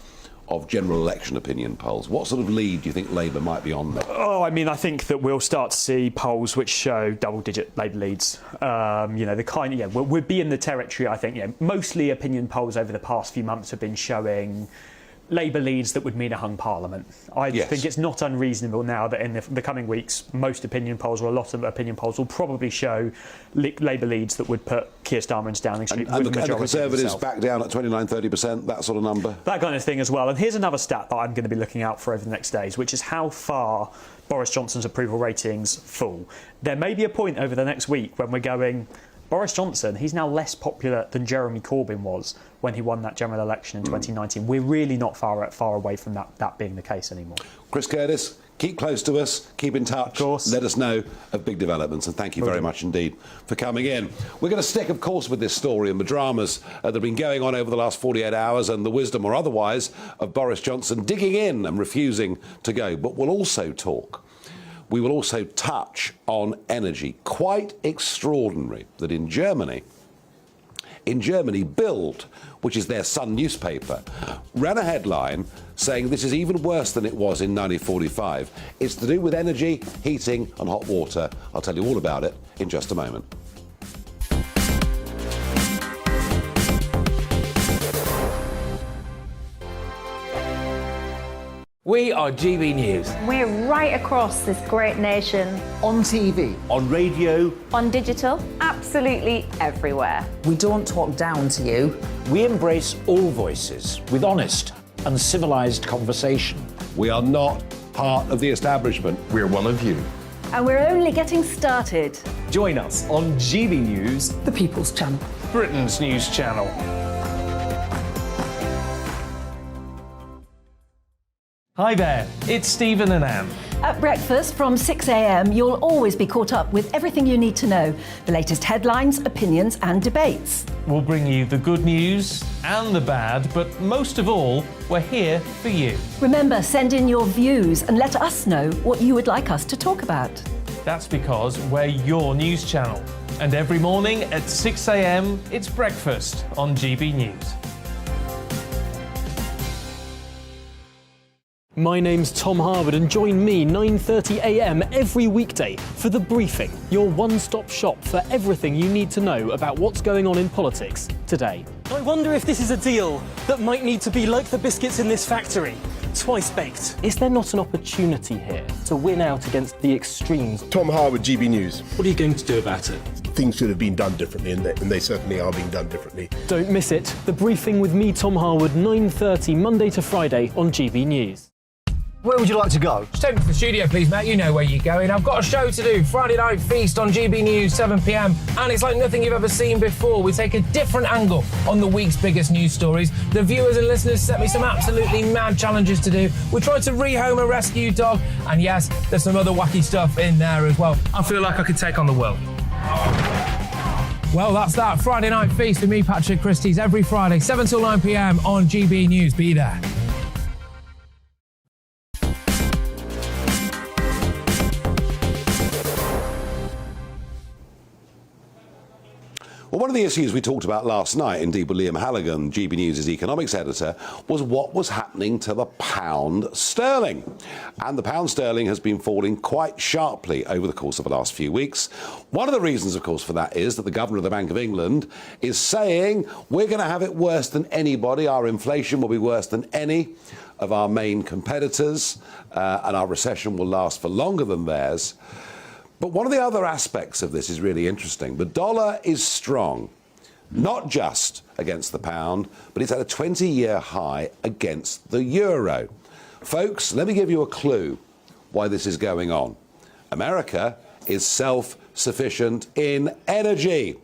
of general election opinion polls? What sort of lead do you think Labour might be on there? Oh, I mean, I think that we'll start to see polls which show double-digit Labour leads. We'll be in the territory, I think, mostly opinion polls over the past few months have been showing Labour leads that would mean a hung parliament. I think it's not unreasonable now that in the coming weeks, most opinion polls, or a lot of opinion polls, will probably show Labour leads that would put Keir Starmer into Downing Street. And the Conservatives back down at 29-30%, that sort of number? That kind of thing as well. And here's another stat that I'm going to be looking out for over the next days, which is how far Boris Johnson's approval ratings fall. There may be a point over the next week when we're going, Boris Johnson, he's now less popular than Jeremy Corbyn was when he won that general election in 2019. We're really not far away from that being the case anymore. Chris Curtis, keep close to us, keep in touch. Of course. Let us know of big developments, and thank you very much indeed for coming in. We're going to stick, of course, with this story and the dramas that have been going on over the last 48 hours and the wisdom or otherwise of Boris Johnson digging in and refusing to go. But we'll also talk. We will also touch on energy. Quite extraordinary that in Germany, Bild, which is their Sun newspaper, ran a headline saying this is even worse than it was in 1945. It's to do with energy, heating and hot water. I'll tell you all about it in just a moment. We are GB News. We're right across this great nation. On TV. On radio. On digital. Absolutely everywhere. We don't talk down to you. We embrace all voices with honest and civilised conversation. We are not part of the establishment. We're one of you. And we're only getting started. Join us on GB News, the People's Channel. Britain's news channel. Hi there, it's Stephen and Anne. At breakfast from 6 a.m, you'll always be caught up with everything you need to know, the latest headlines, opinions and debates. We'll bring you the good news and the bad, but most of all, we're here for you. Remember, send in your views and let us know what you would like us to talk about. That's because we're your news channel. And every morning at 6 a.m, it's breakfast on GB News. My name's Tom Harwood and join me 9:30 a.m. every weekday for The Briefing, your one-stop shop for everything you need to know about what's going on in politics today. I wonder if this is a deal that might need to be like the biscuits in this factory, twice baked. Is there not an opportunity here to win out against the extremes? Tom Harwood, GB News. What are you going to do about it? Things should have been done differently, and they certainly are being done differently. Don't miss it. The Briefing with me, Tom Harwood, 9:30 Monday to Friday on GB News. Where would you like to go? Just take me to the studio, please, mate. You know where you're going. I've got a show to do. Friday Night Feast on GB News, 7 p.m. And it's like nothing you've ever seen before. We take a different angle on the week's biggest news stories. The viewers and listeners set me some absolutely mad challenges to do. We tried to rehome a rescue dog. And yes, there's some other wacky stuff in there as well. I feel like I could take on the world. Well, that's that. Friday Night Feast with me, Patrick Christie's, every Friday, 7 till 9 p.m. on GB News. Be there. Well, one of the issues we talked about last night, indeed with Liam Halligan, GB News' economics editor, was what was happening to the pound sterling. And the pound sterling has been falling quite sharply over the course of the last few weeks. One of the reasons, of course, for that is that the Governor of the Bank of England is saying we're going to have it worse than anybody. Our inflation will be worse than any of our main competitors, and our recession will last for longer than theirs. But one of the other aspects of this is really interesting. The dollar is strong, not just against the pound, but it's at a 20-year high against the euro. Folks, let me give you a clue why this is going on. America is self-sufficient in energy.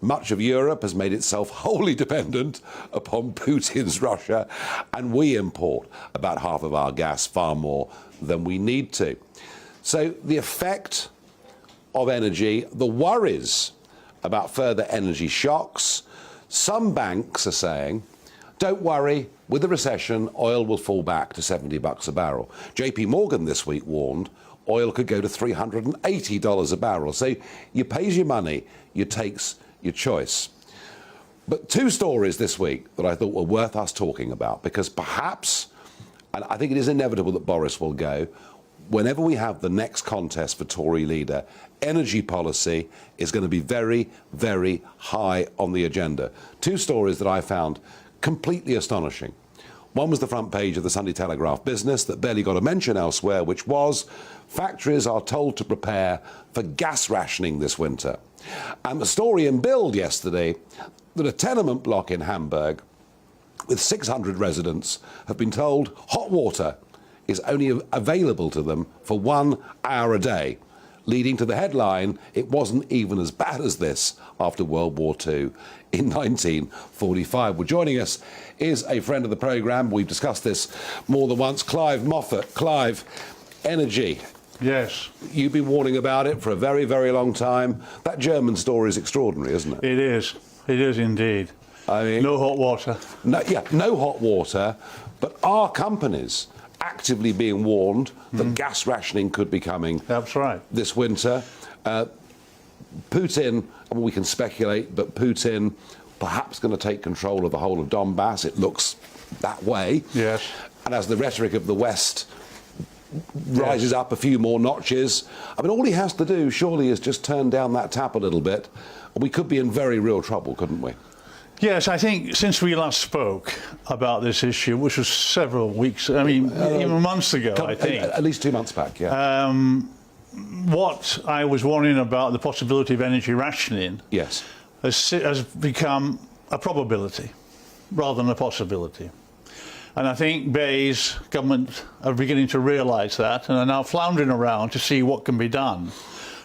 Much of Europe has made itself wholly dependent upon Putin's Russia, and we import about half of our gas, far more than we need to. So the effect of energy, the worries about further energy shocks. Some banks are saying, don't worry, with the recession, oil will fall back to $70 a barrel. JP Morgan this week warned oil could go to $380 a barrel. So you pays your money, you takes your choice. But two stories this week that I thought were worth us talking about, because perhaps, and I think it is inevitable that Boris will go, whenever we have the next contest for Tory leader, energy policy is going to be very, very high on the agenda. Two stories that I found completely astonishing. One was the front page of the Sunday Telegraph Business that barely got a mention elsewhere, which was factories are told to prepare for gas rationing this winter. And the story in Bild yesterday that a tenement block in Hamburg with 600 residents have been told hot water is only available to them for 1 hour a day, leading to the headline, it wasn't even as bad as this after World War II in 1945. Well, joining us is a friend of the programme. We've discussed this more than once, Clive Moffat. Clive, energy. Yes. You've been warning about it for a very, very long time. That German story is extraordinary, isn't it? It is. It is indeed. I mean, no hot water. No hot water, but our companies actively being warned that gas rationing could be coming. That's right. This winter. Putin, I mean, we can speculate, but Putin perhaps going to take control of the whole of Donbass. It looks that way. Yes. And as the rhetoric of the West rises up a few more notches, I mean, all he has to do, surely, is just turn down that tap a little bit, and we could be in very real trouble, couldn't we? Yes, I think since we last spoke about this issue, which was several weeks, I mean, even months ago, I think. At least 2 months back, yeah. What I was warning about, the possibility of energy rationing, yes, has become a probability rather than a possibility. And I think Bay's government are beginning to realise that and are now floundering around to see what can be done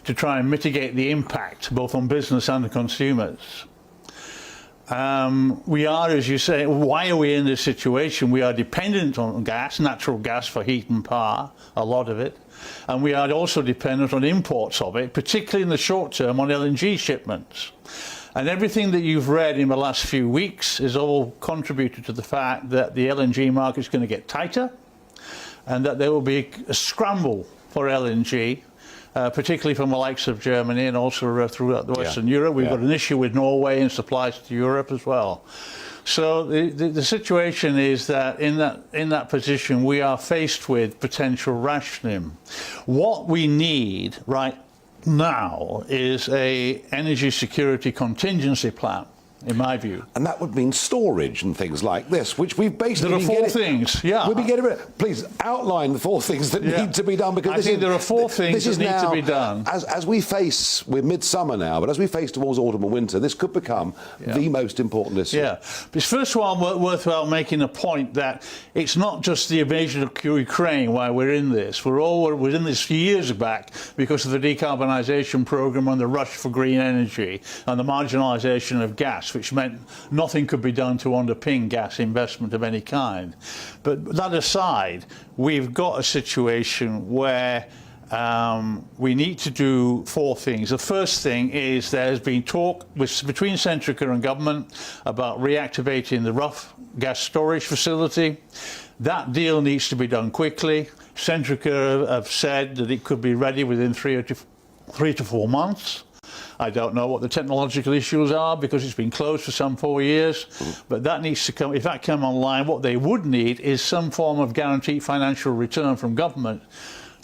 to try and mitigate the impact both on business and the consumers. We are, as you say, why are we in this situation? We are dependent on gas, natural gas for heat and power, a lot of it. And we are also dependent on imports of it, particularly in the short term on LNG shipments. And everything that you've read in the last few weeks is all contributed to the fact that the LNG market is going to get tighter and that there will be a scramble for LNG. Particularly from the likes of Germany and also throughout the Western Europe. We've got an issue with Norway and supplies to Europe as well. So the situation is that in that position we are faced with potential rationing. What we need right now is a energy security contingency plan, in my view. And that would mean storage and things like this, which we've basically... There are four things, yeah. We've been getting rid of. Please outline the four things that need to be done, because I think there are four things that need to be done. As we face, we're midsummer now, but as we face towards autumn and winter, this could become the most important issue. Yeah. It's first of all worthwhile making a point that it's not just the invasion of Ukraine why we're in this. We're in this years back because of the decarbonisation programme and the rush for green energy and the marginalisation of gas, which meant nothing could be done to underpin gas investment of any kind. But that aside, we've got a situation where we need to do four things. The first thing is there has been talk between Centrica and government about reactivating the Rough gas storage facility. That deal needs to be done quickly. Centrica have said that it could be ready within 3 to 4 months. I don't know what the technological issues are because it's been closed for some 4 years, but that needs to come. If that came online, what they would need is some form of guaranteed financial return from government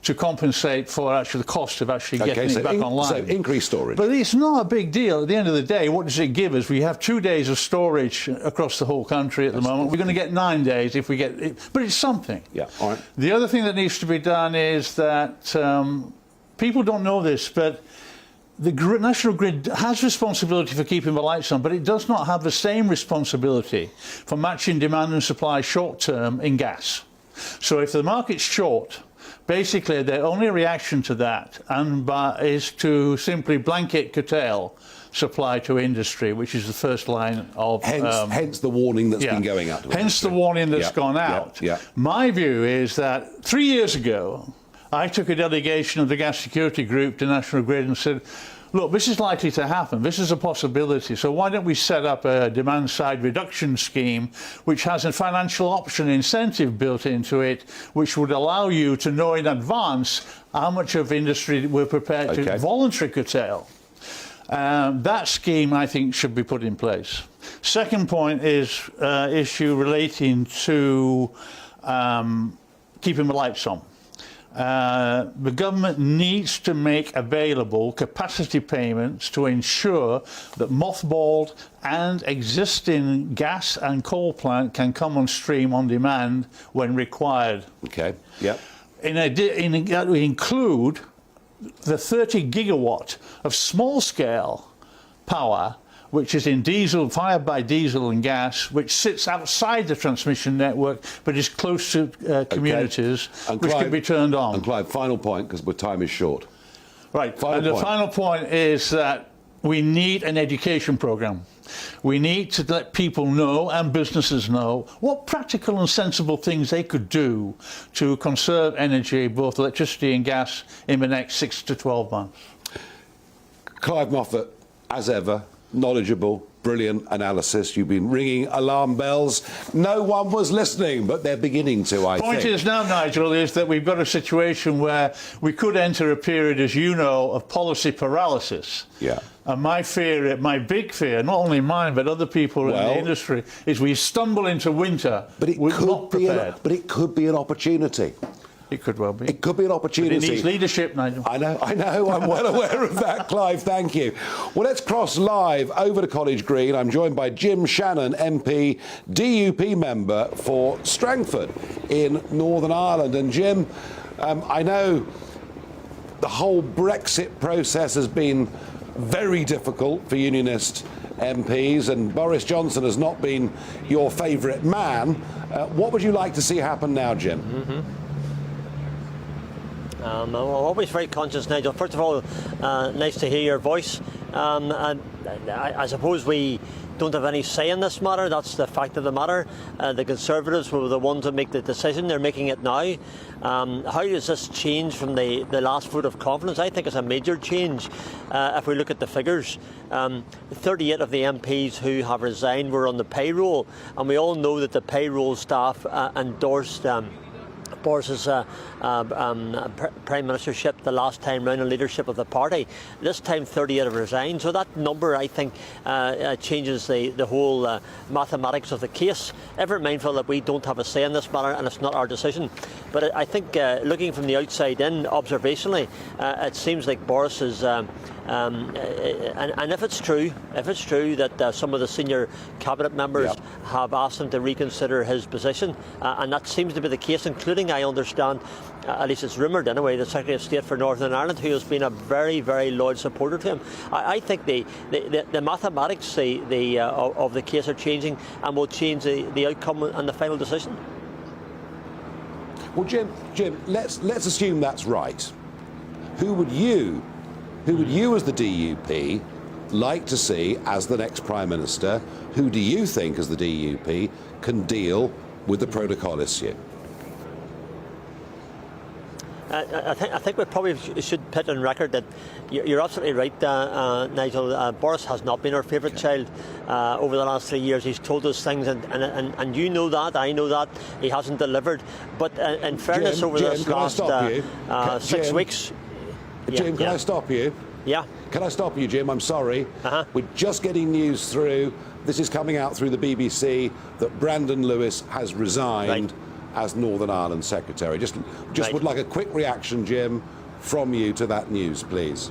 to compensate for actually the cost of actually getting it back online. So increased storage. But it's not a big deal. At the end of the day, what does it give us? We have 2 days of storage across the whole country at the moment. We're going to get 9 days if we get it. But it's something. Yeah, all right. The other thing that needs to be done is that people don't know this, but the National Grid has responsibility for keeping the lights on, but it does not have the same responsibility for matching demand and supply short term in gas. So if the market's short, basically the only reaction to that is to simply blanket curtail supply to industry, which is the first line of... Hence the warning that's been going out. Hence the warning that's gone out. My view is that 3 years ago, I took a delegation of the Gas Security Group to National Grid and said, look, this is likely to happen. This is a possibility. So why don't we set up a demand-side reduction scheme which has a financial option incentive built into it, which would allow you to know in advance how much of industry we're prepared to voluntarily curtail. That scheme, I think, should be put in place. Second point is issue relating to keeping the lights on. The government needs to make available capacity payments to ensure that mothballed and existing gas and coal plant can come on stream on demand when required. Okay, yep. That would include the 30 gigawatt of small-scale power which is in diesel, fired by diesel and gas, which sits outside the transmission network but is close to communities, which can be turned on. And Clive, final point, because time is short. Right, the final point is that we need an education programme. We need to let people know and businesses know what practical and sensible things they could do to conserve energy, both electricity and gas, in the next 6 to 12 months. Clive Moffat, as ever, knowledgeable, brilliant analysis. You've been ringing alarm bells. No one was listening, but they're beginning to, I think. The point is now, Nigel, is that we've got a situation where we could enter a period, as you know, of policy paralysis. Yeah. And my fear, my big fear, not only mine but other people in the industry, is we stumble into winter. But it could be an opportunity. It could well be. It could be an opportunity. But it needs leadership, Nigel. I know, I'm well aware of that, Clive, thank you. Well, let's cross live over to College Green. I'm joined by Jim Shannon, MP, DUP member for Strangford in Northern Ireland. And Jim, I know the whole Brexit process has been very difficult for unionist MPs, and Boris Johnson has not been your favourite man. What would you like to see happen now, Jim? I'm always very conscious, Nigel. First of all, nice to hear your voice. I suppose we don't have any say in this matter. That's the fact of the matter. The Conservatives were the ones that make the decision. They're making it now. How does this change from the last vote of confidence? I think it's a major change if we look at the figures. 38 of the MPs who have resigned were on the payroll, and we all know that the payroll staff endorsed Boris's prime ministership the last time round in leadership of the party. This time 38 have resigned, so that number, I think, changes the whole mathematics of the case. Ever mindful that we don't have a say in this matter and it's not our decision. But I think looking from the outside in, observationally, it seems like Boris is and if it's true that some of the senior cabinet members have asked him to reconsider his position, and that seems to be the case, including, I understand, at least it's rumoured anyway, the Secretary of State for Northern Ireland, who has been a very, very loyal supporter to him. I think the mathematics of the case are changing and will change the outcome and the final decision. Well, Jim, let's assume that's right. Who would you, as the DUP, like to see as the next Prime Minister? Who do you think, as the DUP, can deal with the protocol issue? I think we probably should put on record that you're absolutely right, Nigel. Boris has not been our favourite child over the last 3 years. He's told us things, and you know that, I know that. He hasn't delivered. But in fairness, over this last 6 weeks... Jim, can I stop you? Yeah. Can I stop you, Jim? I'm sorry. We're just getting news through. This is coming out through the BBC that Brandon Lewis has resigned as Northern Ireland Secretary. Just would like a quick reaction, Jim, from you to that news, please.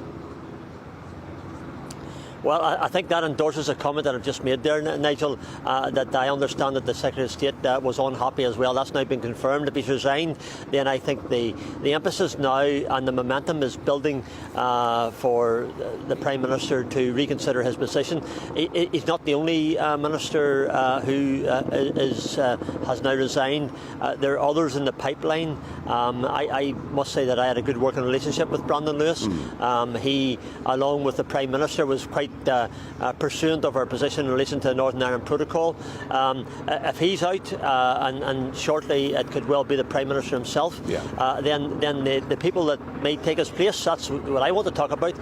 Well, I think that endorses a comment that I've just made there, Nigel, that I understand that the Secretary of State was unhappy as well. That's now been confirmed. If he's resigned, then I think the emphasis now and the momentum is building for the Prime Minister to reconsider his position. He's not the only Minister who has now resigned. There are others in the pipeline. I must say that I had a good working relationship with Brandon Lewis. He, along with the Prime Minister, was quite pursuant of our position in relation to the Northern Ireland Protocol. If he's out, and shortly it could well be the Prime Minister himself, then the people that may take his place, that's what I want to talk about.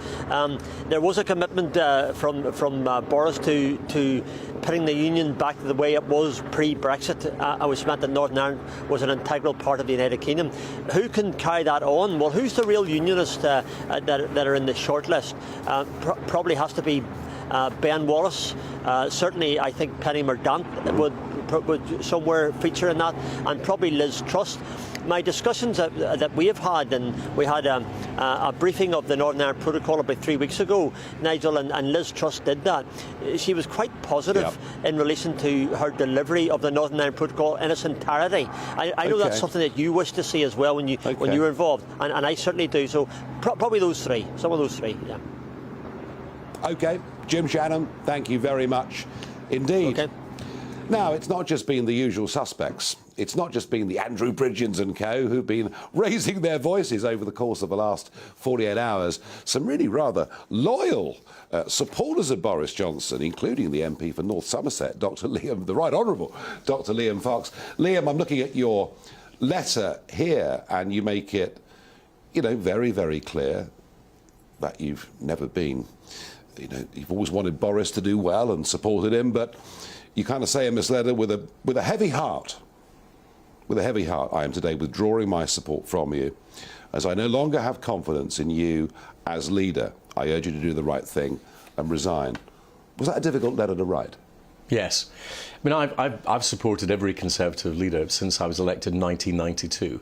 There was a commitment from Boris to putting the Union back to the way it was pre-Brexit, which meant that Northern Ireland was an integral part of the United Kingdom. Who can carry that on? Well, who's the real unionists that are in the shortlist? Probably has to be Ben Wallace. Certainly, I think Penny Mordaunt would somewhere feature in that, and probably Liz Truss. My discussions that we have had, and we had a briefing of the Northern Ireland Protocol about 3 weeks ago, Nigel, and Liz Truss did that. She was quite positive in relation to her delivery of the Northern Ireland Protocol in its entirety. I know that's something that you wish to see as well when you were involved, and I certainly do. So probably those three, some of those three, yeah. OK, Jim Shannon, thank you very much indeed. Okay. Now, it's not just been the usual suspects. It's not just been the Andrew Bridgens and co who've been raising their voices over the course of the last 48 hours. Some really rather loyal supporters of Boris Johnson, including the MP for North Somerset, Dr. Liam, the Right Honourable Dr. Liam Fox. Liam, I'm looking at your letter here, and you make it, very, very clear that you've never been, you've always wanted Boris to do well and supported him, but you kind of say in this letter with a heavy heart. With a heavy heart, I am today withdrawing my support from you, as I no longer have confidence in you as leader. I urge you to do the right thing and resign. Was that a difficult letter to write? Yes. I mean, I've supported every Conservative leader since I was elected in 1992.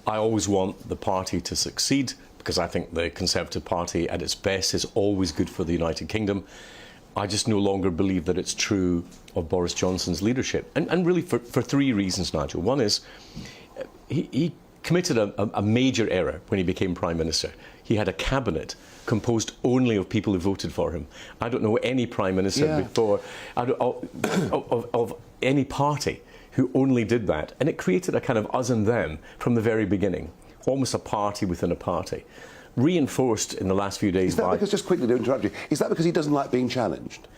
I always want the party to succeed, because I think the Conservative Party at its best is always good for the United Kingdom. I just no longer believe that it's true of Boris Johnson's leadership. And really for three reasons, Nigel. One is he committed a major error when he became Prime Minister. He had a cabinet composed only of people who voted for him. I don't know any Prime Minister before of any party who only did that. And it created a kind of us and them from the very beginning, almost a party within a party. Reinforced in the last few days. Is that because, just quickly to interrupt you, is that because he doesn't like being challenged?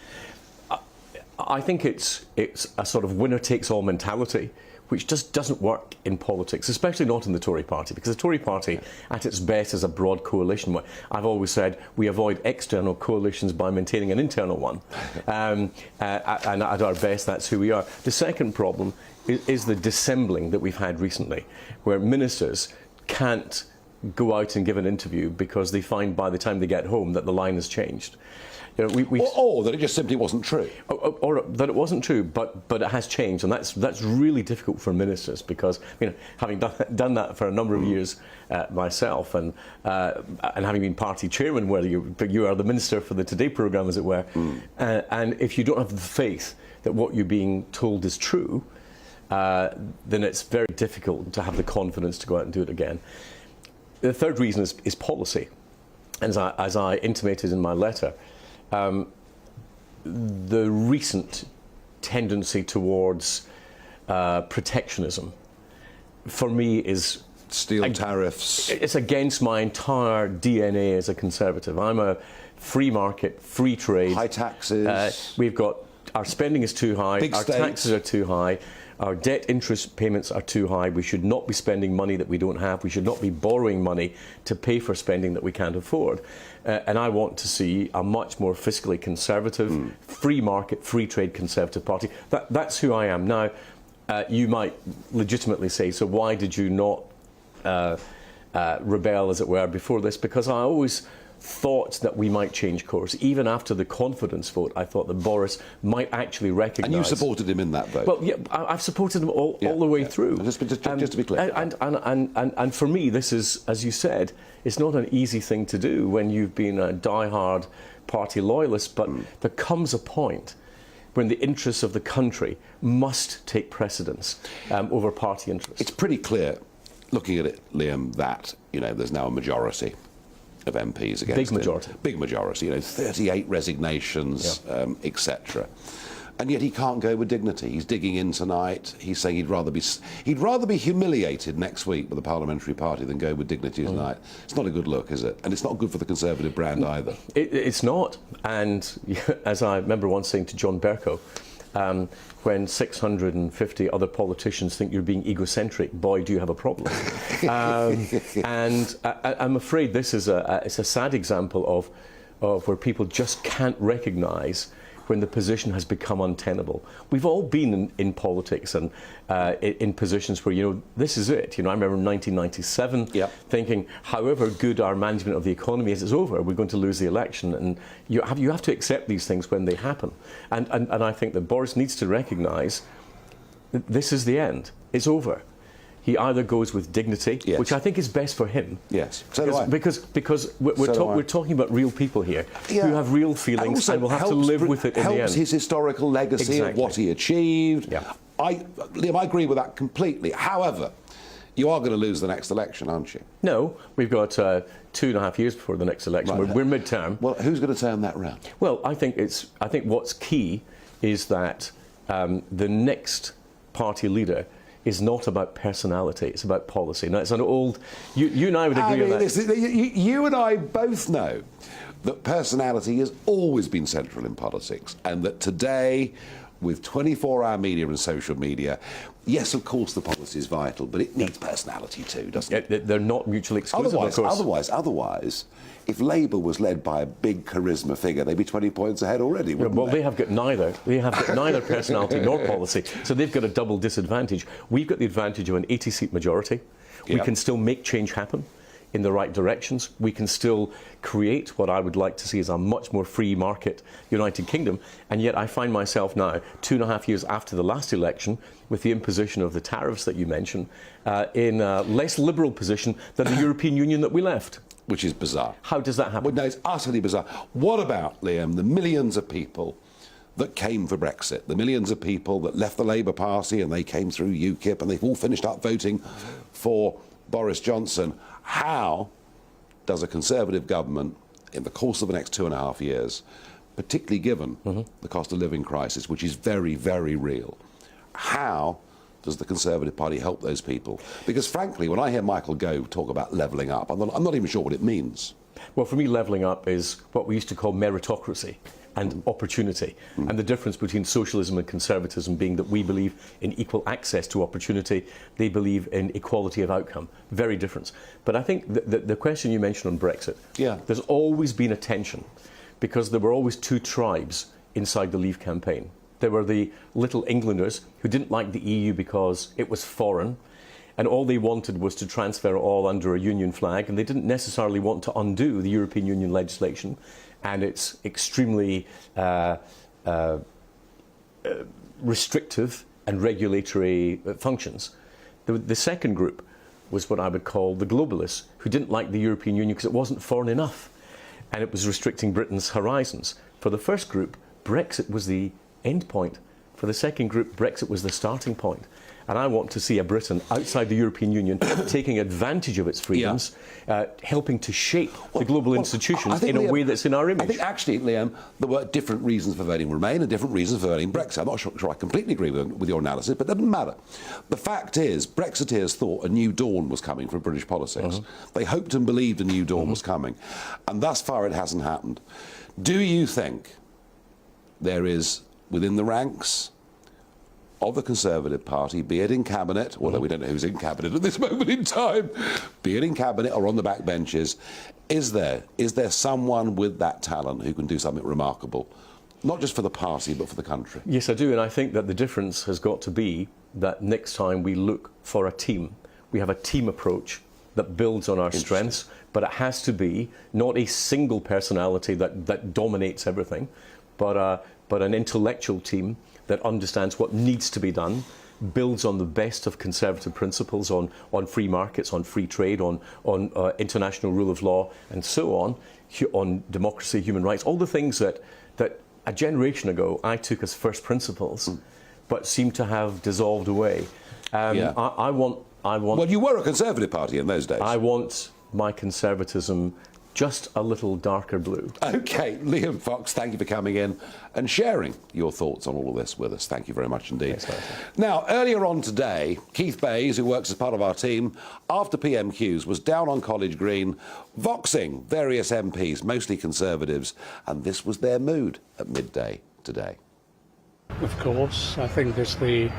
I think it's a sort of winner-takes-all mentality, which just doesn't work in politics, especially not in the Tory party, because the Tory party, at its best, is a broad coalition. I've always said we avoid external coalitions by maintaining an internal one, and at our best, that's who we are. The second problem is the dissembling that we've had recently, where ministers can't go out and give an interview because they find by the time they get home that the line has changed. Or that it just simply wasn't true. Or that it wasn't true, but it has changed, and that's really difficult for ministers, because having done that for a number of years myself, and having been party chairman, where you are the minister for the Today programme, as it were, and if you don't have the faith that what you're being told is true, then it's very difficult to have the confidence to go out and do it again. The third reason is policy. And as I intimated in my letter, the recent tendency towards protectionism, for me, is... Steel tariffs. It's against my entire DNA as a Conservative. I'm a free market, free trade. High taxes. We've got... Our spending is too high. Big our state. Taxes are too high. Our debt interest payments are too high. We should not be spending money that we don't have. We should not be borrowing money to pay for spending that we can't afford. And I want to see a much more fiscally conservative, free market, free trade Conservative party. That's who I am. Now, you might legitimately say, so why did you not rebel, as it were, before this? Because I always thought that we might change course. Even after the confidence vote, I thought that Boris might actually recognise... And you supported him in that vote? Well, yeah, I've supported him all the way through. Just to be clear. And for me, this is, as you said, it's not an easy thing to do when you've been a die-hard party loyalist, but there comes a point when the interests of the country must take precedence over party interests. It's pretty clear, looking at it, Liam, that, you know, there's now a majority of MPs against Big majority. Big majority, you know, 38 resignations, etc. And yet he can't go with dignity. He's digging in tonight. He's saying he'd rather be humiliated next week with the parliamentary party than go with dignity tonight. It's not a good look, is it? And it's not good for the Conservative brand either. It's not. And as I remember once saying to John Bercow, when 650 other politicians think you're being egocentric, boy, do you have a problem. And I'm afraid this is it's a sad example of where people just can't recognise when the position has become untenable. We've all been in politics and in positions where, you know, this is it. You know, I remember in 1997 thinking, however good our management of the economy is, it's over. We're going to lose the election. And you have to accept these things when they happen. And I think that Boris needs to recognise that this is the end. It's over. He either goes with dignity, which I think is best for him. Yes, so do I. Because we're talking about real people here who have real feelings and will have to live with it in the end. Helps his historical legacy of what he achieved. Liam, I agree with that completely. However, you are going to lose the next election, aren't you? No, we've got 2.5 years before the next election. Right. We're mid-term. Well, who's going to turn that round? Well, I think what's key is that the next party leader is not about personality, it's about policy. Now, it's an old... You and I would agree on that. Listen, you and I both know that personality has always been central in politics, and that today, with 24-hour media and social media, yes, of course, the policy is vital, but it needs personality too, doesn't it? They're not mutually exclusive, of course. Otherwise, if Labour was led by a big charisma figure, they'd be 20 points ahead already, wouldn't well, they? they have got neither. They have got neither personality nor policy, so they've got a double disadvantage. We've got the advantage of an 80-seat majority. We can still make change happen in the right directions. We can still create what I would like to see as a much more free market United Kingdom, and yet I find myself now, 2.5 years after the last election, with the imposition of the tariffs that you mentioned, in a less liberal position than the European Union that we left. Which is bizarre. How does that happen? Well, no, it's utterly bizarre. What about, Liam, the millions of people that came for Brexit, the millions of people that left the Labour Party and they came through UKIP and they've all finished up voting for Boris Johnson? How does a Conservative government, in the course of the next 2.5 years, particularly given the cost of living crisis, which is very, very real, how does the Conservative Party help those people? Because frankly, when I hear Michael Gove talk about levelling up, I'm not even sure what it means. Well, for me, levelling up is what we used to call meritocracy and opportunity. And the difference between socialism and conservatism being that we believe in equal access to opportunity, they believe in equality of outcome. Very different. But I think the question you mentioned on Brexit, there's always been a tension because there were always two tribes inside the Leave campaign. There were the little Englanders who didn't like the EU because it was foreign, and all they wanted was to transfer it all under a union flag, and they didn't necessarily want to undo the European Union legislation and its extremely restrictive and regulatory functions. The second group was what I would call the globalists, who didn't like the European Union because it wasn't foreign enough, and it was restricting Britain's horizons. For the first group, Brexit was the end point. For the second group, Brexit was the starting point. And I want to see a Britain outside the European Union taking advantage of its freedoms, helping to shape the global institutions in a way that's in our image. I think actually, Liam, there were different reasons for voting Remain and different reasons for voting Brexit. I'm not sure I completely agree with your analysis, but that doesn't matter. The fact is, Brexiteers thought a new dawn was coming for British politics. They hoped and believed a new dawn was coming. And thus far, it hasn't happened. Do you think there is, within the ranks of the Conservative Party, be it in Cabinet, although we don't know who's in Cabinet at this moment in time, be it in Cabinet or on the back benches, is there someone with that talent who can do something remarkable, not just for the party but for the country? Yes, I do, and I think that the difference has got to be that next time we look for a team. We have a team approach that builds on our strengths, but it has to be not a single personality that dominates everything, but an intellectual team that understands what needs to be done, builds on the best of conservative principles on free markets, on free trade, on international rule of law, and so on democracy, human rights, all the things that a generation ago I took as first principles, but seem to have dissolved away. I want. Well, you were a Conservative Party in those days. I want my conservatism just a little darker blue. OK, Liam Fox, thank you for coming in and sharing your thoughts on all of this with us. Thank you very much indeed. Thanks, now, earlier on today, Keith Bayes, who works as part of our team, after PMQs, was down on College Green, voxing various MPs, mostly Conservatives, and this was their mood at midday today. Of course, I think it's the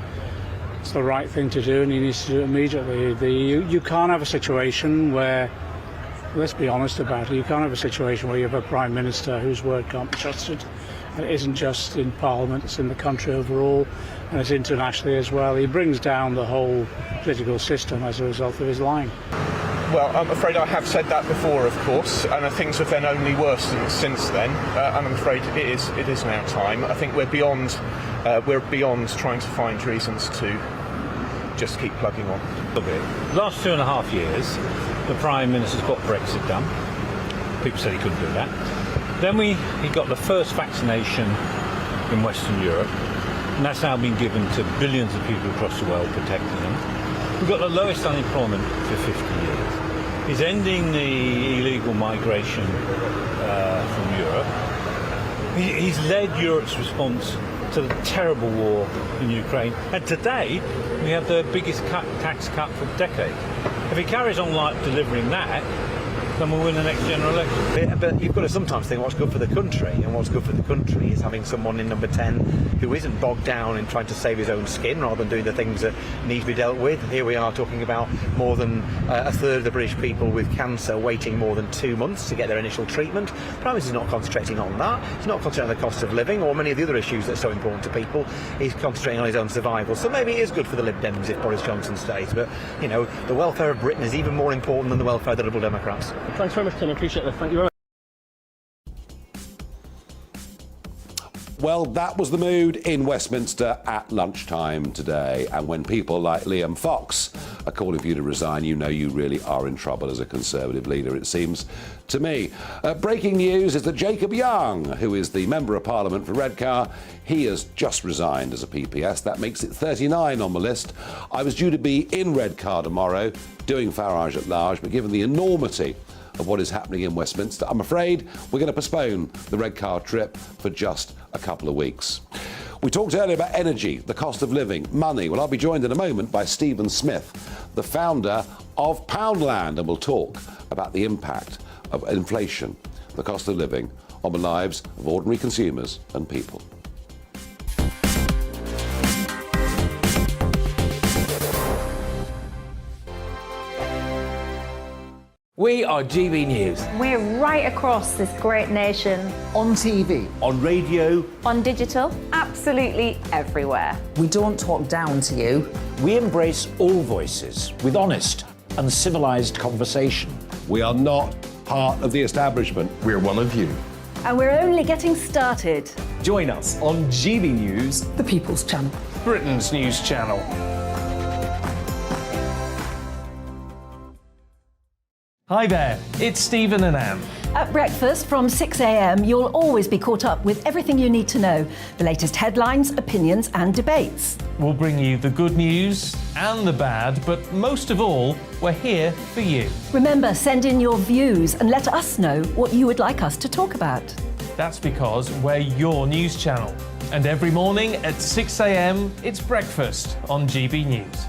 right thing to do, and he needs to do it immediately. You can't have a situation where, let's be honest about it, you can't have a situation where you have a Prime Minister whose word can't be trusted. And it isn't just in Parliament, it's in the country overall, and it's internationally as well. He brings down the whole political system as a result of his lying. Well, I'm afraid I have said that before, of course, and things have then only worsened since then. And I'm afraid it is now time. I think we're beyond trying to find reasons to just keep plugging on. The last 2.5 years, the Prime Minister's got Brexit done. People said he couldn't do that. Then he got the first vaccination in Western Europe, and that's now been given to billions of people across the world, protecting them. We've got the lowest unemployment for 50 years. He's ending the illegal migration from Europe. He's led Europe's response to the terrible war in Ukraine, and today we have the biggest tax cut for a decade. If he carries on like delivering that, then we'll win the next general election. But you've got to sometimes think what's good for the country, and what's good for the country is having someone in number 10 who isn't bogged down in trying to save his own skin rather than doing the things that need to be dealt with. Here we are talking about more than a third of the British people with cancer waiting more than 2 months to get their initial treatment. The Prime Minister's not concentrating on that. He's not concentrating on the cost of living or many of the other issues that are so important to people. He's concentrating on his own survival. So maybe it is good for the Lib Dems if Boris Johnson stays, but, you know, the welfare of Britain is even more important than the welfare of the Liberal Democrats. Thanks very much, Tim. I appreciate that. Thank you very much. Well, that was the mood in Westminster at lunchtime today. And when people like Liam Fox are calling for you to resign, you know you really are in trouble as a Conservative leader, it seems to me. Breaking news is that Jacob Young, who is the Member of Parliament for Redcar, he has just resigned as a PPS. That makes it 39 on the list. I was due to be in Redcar tomorrow doing Farage at large, but given the enormity of what is happening in Westminster, I'm afraid we're going to postpone the Redcar trip for just a couple of weeks. We talked earlier about energy, the cost of living, money. Well, I'll be joined in a moment by Stephen Smith, the founder of Poundland, and we'll talk about the impact of inflation, the cost of living, on the lives of ordinary consumers and people. We are GB News. We're right across this great nation. On TV. On radio. On digital. Absolutely everywhere. We don't talk down to you. We embrace all voices with honest and civilised conversation. We are not part of the establishment. We're one of you. And we're only getting started. Join us on GB News, The People's Channel. Britain's news channel. Hi there, it's Stephen and Anne. At breakfast from 6 a.m, you'll always be caught up with everything you need to know, the latest headlines, opinions and debates. We'll bring you the good news and the bad, but most of all, we're here for you. Remember, send in your views and let us know what you would like us to talk about. That's because we're your news channel. And every morning at 6 a.m, it's breakfast on GB News.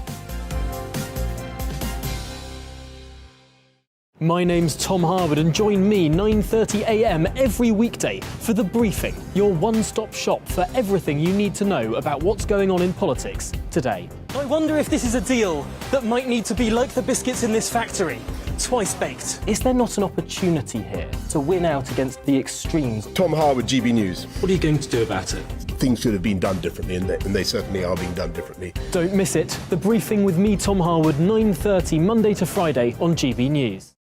My name's Tom Harwood, and join me 9:30 a.m. every weekday for The Briefing, your one-stop shop for everything you need to know about what's going on in politics today. I wonder if this is a deal that might need to be like the biscuits in this factory, twice baked. Is there not an opportunity here to win out against the extremes? Tom Harwood, GB News. What are you going to do about it? things should have been done differently, and they certainly are being done differently. Don't miss it. The Briefing with me, Tom Harwood, 9:30 Monday to Friday on GB News.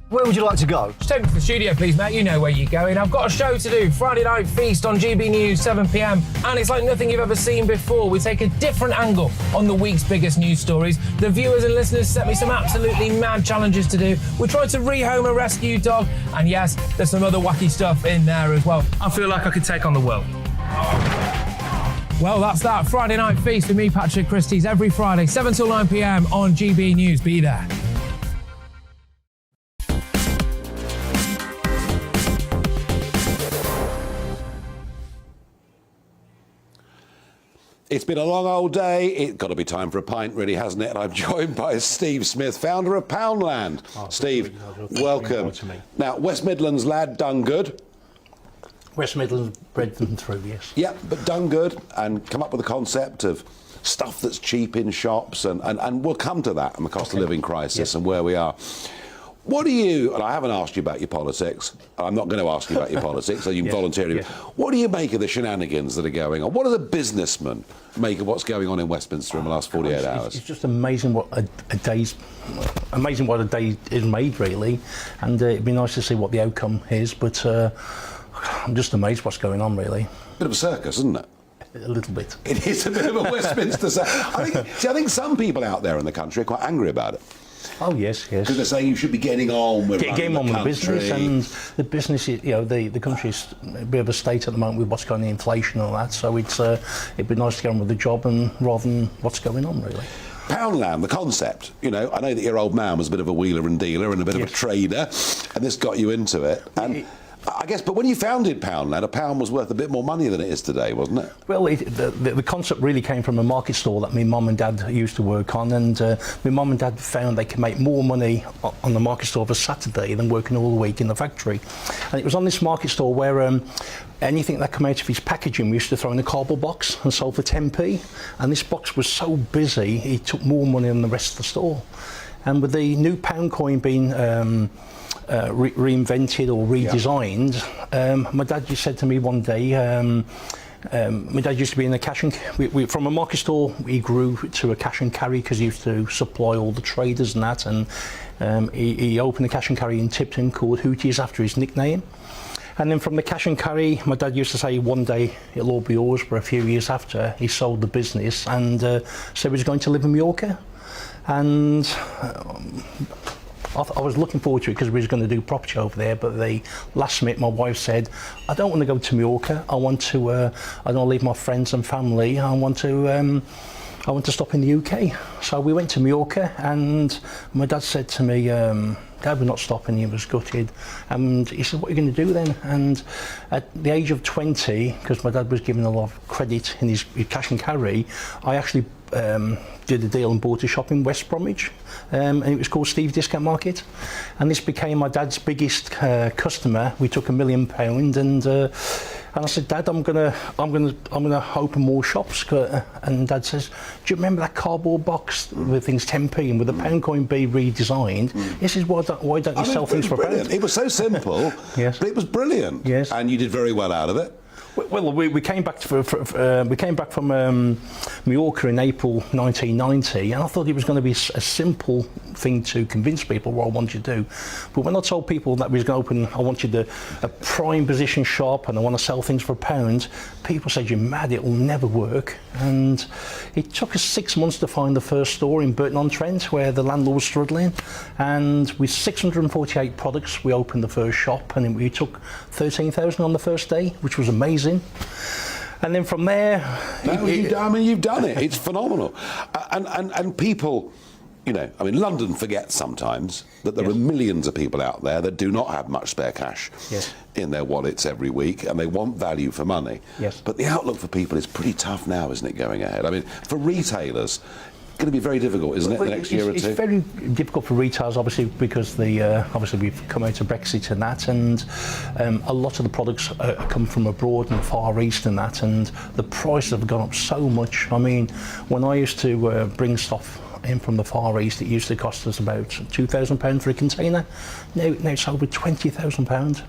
Where would you like to go? Just take me to the studio, please, mate. You know where you're going. I've got a show to do. Friday Night Feast on GB News, 7 p.m. And it's like nothing you've ever seen before. We take a different angle on the week's biggest news stories. The viewers and listeners set me some absolutely mad challenges to do. We tried to rehome a rescue dog. And yes, there's some other wacky stuff in there as well. I feel like I could take on the world. Well, that's that. Friday Night Feast with me, Patrick Christie's, every Friday, 7 till 9 p.m. on GB News. Be there. It's been a long old day. It's got to be time for a pint, really, hasn't it? And I'm joined by Steve Smith, founder of Poundland. Steve, welcome. Now, West Midlands lad, done good. West Midlands bred them through, yes. Yeah, but done good and come up with a concept of stuff that's cheap in shops, and we'll come to that and the cost of living crisis and where we are. What do you, and I haven't asked you about your politics, I'm not going to ask you about your politics, so you can voluntarily. What do you make of the shenanigans that are going on? What do the businessmen make of what's going on in Westminster in the last 48 hours? It's just amazing what a day is made, really, and it'd be nice to see what the outcome is, but I'm just amazed what's going on, really. Bit of a circus, isn't it? A little bit. It is a bit of a Westminster circus. I think some people out there in the country are quite angry about it. Oh yes. Because they're saying you should be getting on with getting on with the business, and the business. The country's a bit of a state at the moment with what's going on, inflation and all that. So it'd be nice to get on with the job and rather than what's going on, really. Poundland, the concept. I know that your old man was a bit of a wheeler and dealer and a bit of a trader, and this got you into it. And I guess, but when you founded Poundland, a pound was worth a bit more money than it is today, wasn't it? Well, the concept really came from a market stall that my mum and dad used to work on, and my mum and dad found they could make more money on the market stall for Saturday than working all the week in the factory. And it was on this market stall where anything that came out of his packaging we used to throw in a cardboard box and sold for 10p. And this box was so busy, it took more money than the rest of the store. And with the new pound coin being reinvented or redesigned, my dad just said to me one day, my dad used to be in a cash and from a market store he grew to a cash and carry because he used to supply all the traders and that, and he opened a cash and carry in Tipton called Hooties after his nickname. And then from the cash and carry, my dad used to say one day it'll all be yours, but a few years after he sold the business and said he was going to live in Mallorca. And I was looking forward to it because we was going to do property over there, but the last minute my wife said, I don't want to go to Mallorca, I don't leave my friends and family, I want to stop in the UK. So we went to Mallorca and my dad said to me, Dad, we're not stopping, he was gutted. And he said, what are you going to do then? And at the age of 20, because my dad was given a lot of credit in his cash and carry, I actually did a deal and bought a shop in West Bromwich, and it was called Steve's Discount Market, and this became my dad's biggest customer. We took £1 million, and I said, Dad, I'm gonna open more shops. And Dad says, do you remember that cardboard box with things 10p and with the pound coin be redesigned? He says, why don't you sell things for a pound? It was so simple, but it was brilliant. Yes, and you did very well out of it. Well, we came back from Mallorca in April 1990, and I thought it was going to be a simple thing to convince people what I wanted to do. But when I told people that we was going to open, I wanted a prime position shop and I want to sell things for a pound, people said, you're mad, it will never work. And it took us 6 months to find the first store in Burton-on-Trent where the landlord was struggling. And with 648 products, we opened the first shop, and we took 13,000 on the first day, which was amazing. And then from there, you've done it. It's phenomenal, and people, London forgets sometimes that there are millions of people out there that do not have much spare cash in their wallets every week, and they want value for money. Yes. But the outlook for people is pretty tough now, isn't it? Going ahead, I mean, for retailers, going to be very difficult, isn't it, the next year or two? It's very difficult for retailers, obviously, because obviously we've come out of Brexit and that, and a lot of the products come from abroad and the Far East and that, and the prices have gone up so much. I mean, when I used to bring stuff in from the Far East, it used to cost us about £2,000 for a container. Now it's over £20,000.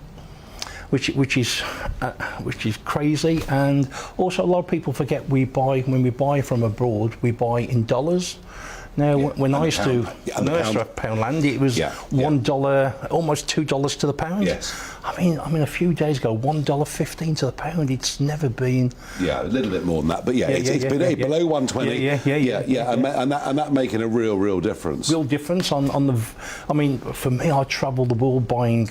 which is crazy. And also, a lot of people forget when we buy from abroad, we buy in dollars. Now, when I used to have Poundland, it was $1, almost $2 to the pound. Yes. I mean, a few days ago, $1.15 to the pound. It's never been. Yeah, a little bit more than that, but it's been below 120. And that making a real difference. Real difference on the. I mean, for me, I travel the world buying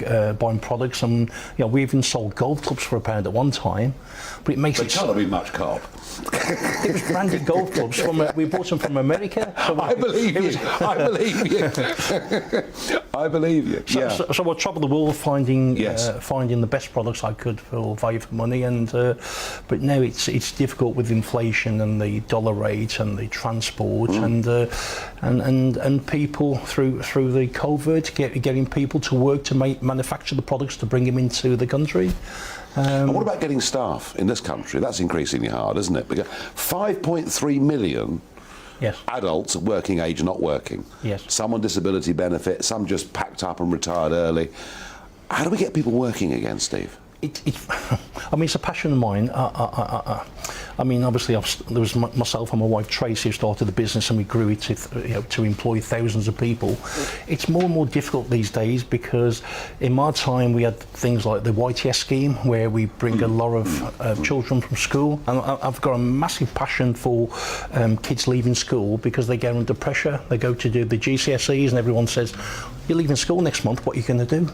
products, and we even sold golf clubs for £1 at one time. But it makes it can't be much carb. It was branded golf clubs we bought them from America. I believe you. I believe you. I believe you. So I traveled the world finding the best products I could for value for money, and but now it's difficult with inflation and the dollar rate and the transport and people through the COVID getting people to work to manufacture the products to bring them into the country. And what about getting staff in this country? That's increasingly hard, isn't it? Because 5.3 million adults of working age not working. Yes. Some on disability benefit, some just packed up and retired early. How do we get people working again, Steve? I mean, it's a passion of mine. I mean, obviously, there was myself and my wife Tracy who started the business, and we grew it to employ thousands of people. It's more and more difficult these days because in my time we had things like the YTS scheme where we bring a lot of children from school, and I've got a massive passion for kids leaving school because they get under pressure. They go to do the GCSEs and everyone says, "You're leaving school next month, what are you going to do?"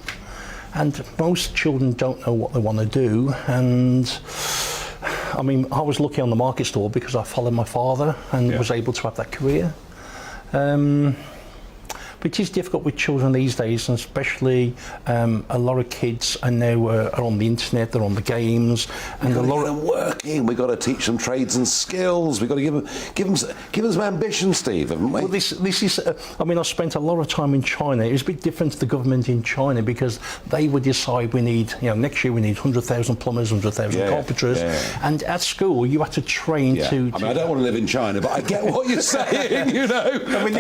And most children don't know what they want to do. And I mean, I was lucky on the market stall because I followed my father and was able to have that career. But it is difficult with children these days, and especially a lot of kids are now are on the internet, they're on the games, and a lot of them working. We've got to teach them trades and skills. We've got to give them some ambition, Steve, haven't we? Well, this is. I mean, I spent a lot of time in China. It was a bit different to the government in China because they would decide we need, next year we need 100,000 plumbers, 100,000 carpenters, and at school you had to train to. I mean, I don't want to live in China, but I get what you're saying. I mean,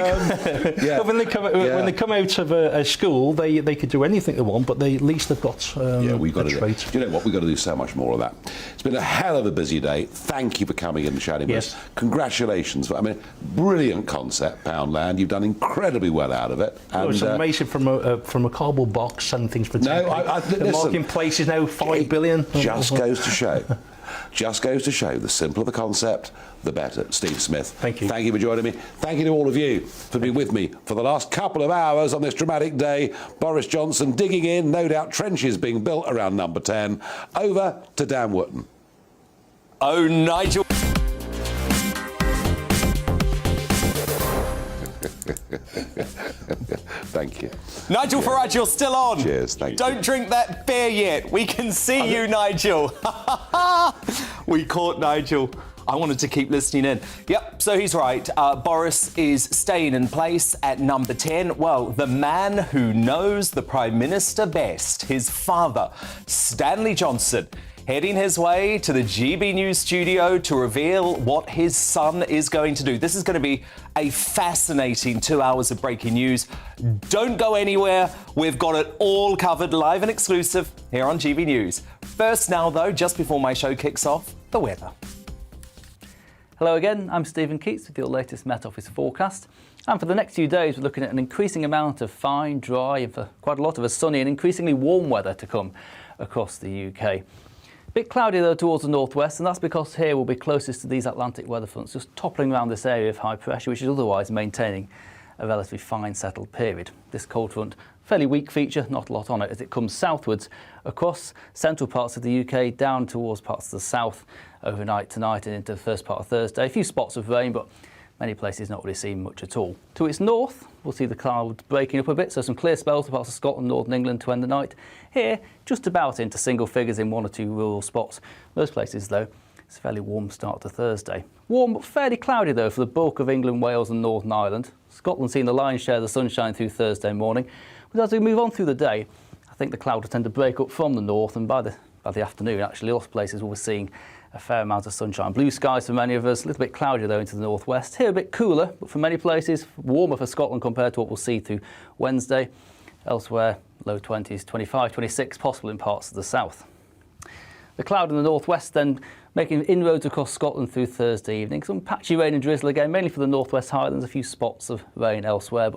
when they come out of a school, they could do anything they want, but at least they've got we've got a trade. Do you know what? We've got to do so much more of that. It's been a hell of a busy day. Thank you for coming in and chatting with us. Congratulations. I mean, brilliant concept, Poundland. You've done incredibly well out of it. And, it's amazing from a cardboard box selling things for 10. The marketplace is now 5 billion. Just goes to show. Just goes to show the simpler the concept, the better. Steve Smith. Thank you. Thank you for joining me. Thank you to all of you for being with me for the last couple of hours on this dramatic day. Boris Johnson digging in, no doubt trenches being built around number 10. Over to Dan Wootton. Oh, Nigel. Thank you. Nigel Farage, you're still on. Cheers, thank you. Don't drink that beer yet. We can see you, Nigel. We caught Nigel. I wanted to keep listening in. Yep, so he's right. Boris is staying in place at number 10. Well, the man who knows the Prime Minister best, his father, Stanley Johnson, heading his way to the GB News studio to reveal what his son is going to do. This is going to be a fascinating 2 hours of breaking news. Don't go anywhere. We've got it all covered live and exclusive here on GB News. First now, though, just before my show kicks off, the weather. Hello again, I'm Stephen Keats with your latest Met Office forecast. And for the next few days, we're looking at an increasing amount of fine, dry, and for quite a lot of us sunny and increasingly warm weather to come across the UK. Bit cloudy though towards the northwest, and that's because here we'll be closest to these Atlantic weather fronts, just toppling around this area of high pressure, which is otherwise maintaining a relatively fine settled period. This cold front, fairly weak feature, not a lot on it as it comes southwards across central parts of the UK down towards parts of the south overnight tonight and into the first part of Thursday. A few spots of rain, but many places not really seeing much at all. To its north, we'll see the cloud breaking up a bit, so some clear spells for parts of Scotland, northern England to end the night. Here, just about into single figures in one or two rural spots. Most places, though, it's a fairly warm start to Thursday. Warm but fairly cloudy, though, for the bulk of England, Wales and Northern Ireland. Scotland seeing the lion's share of the sunshine through Thursday morning. But as we move on through the day, I think the cloud will tend to break up from the north, and by the afternoon, actually, lots of places we'll be seeing a fair amount of sunshine. Blue skies for many of us, a little bit cloudy though into the northwest. Here a bit cooler, but for many places warmer for Scotland compared to what we'll see through Wednesday. Elsewhere, low 20s, 25, 26 possible in parts of the south. The cloud in the northwest then making inroads across Scotland through Thursday evening. Some patchy rain and drizzle again, mainly for the northwest Highlands, a few spots of rain elsewhere, but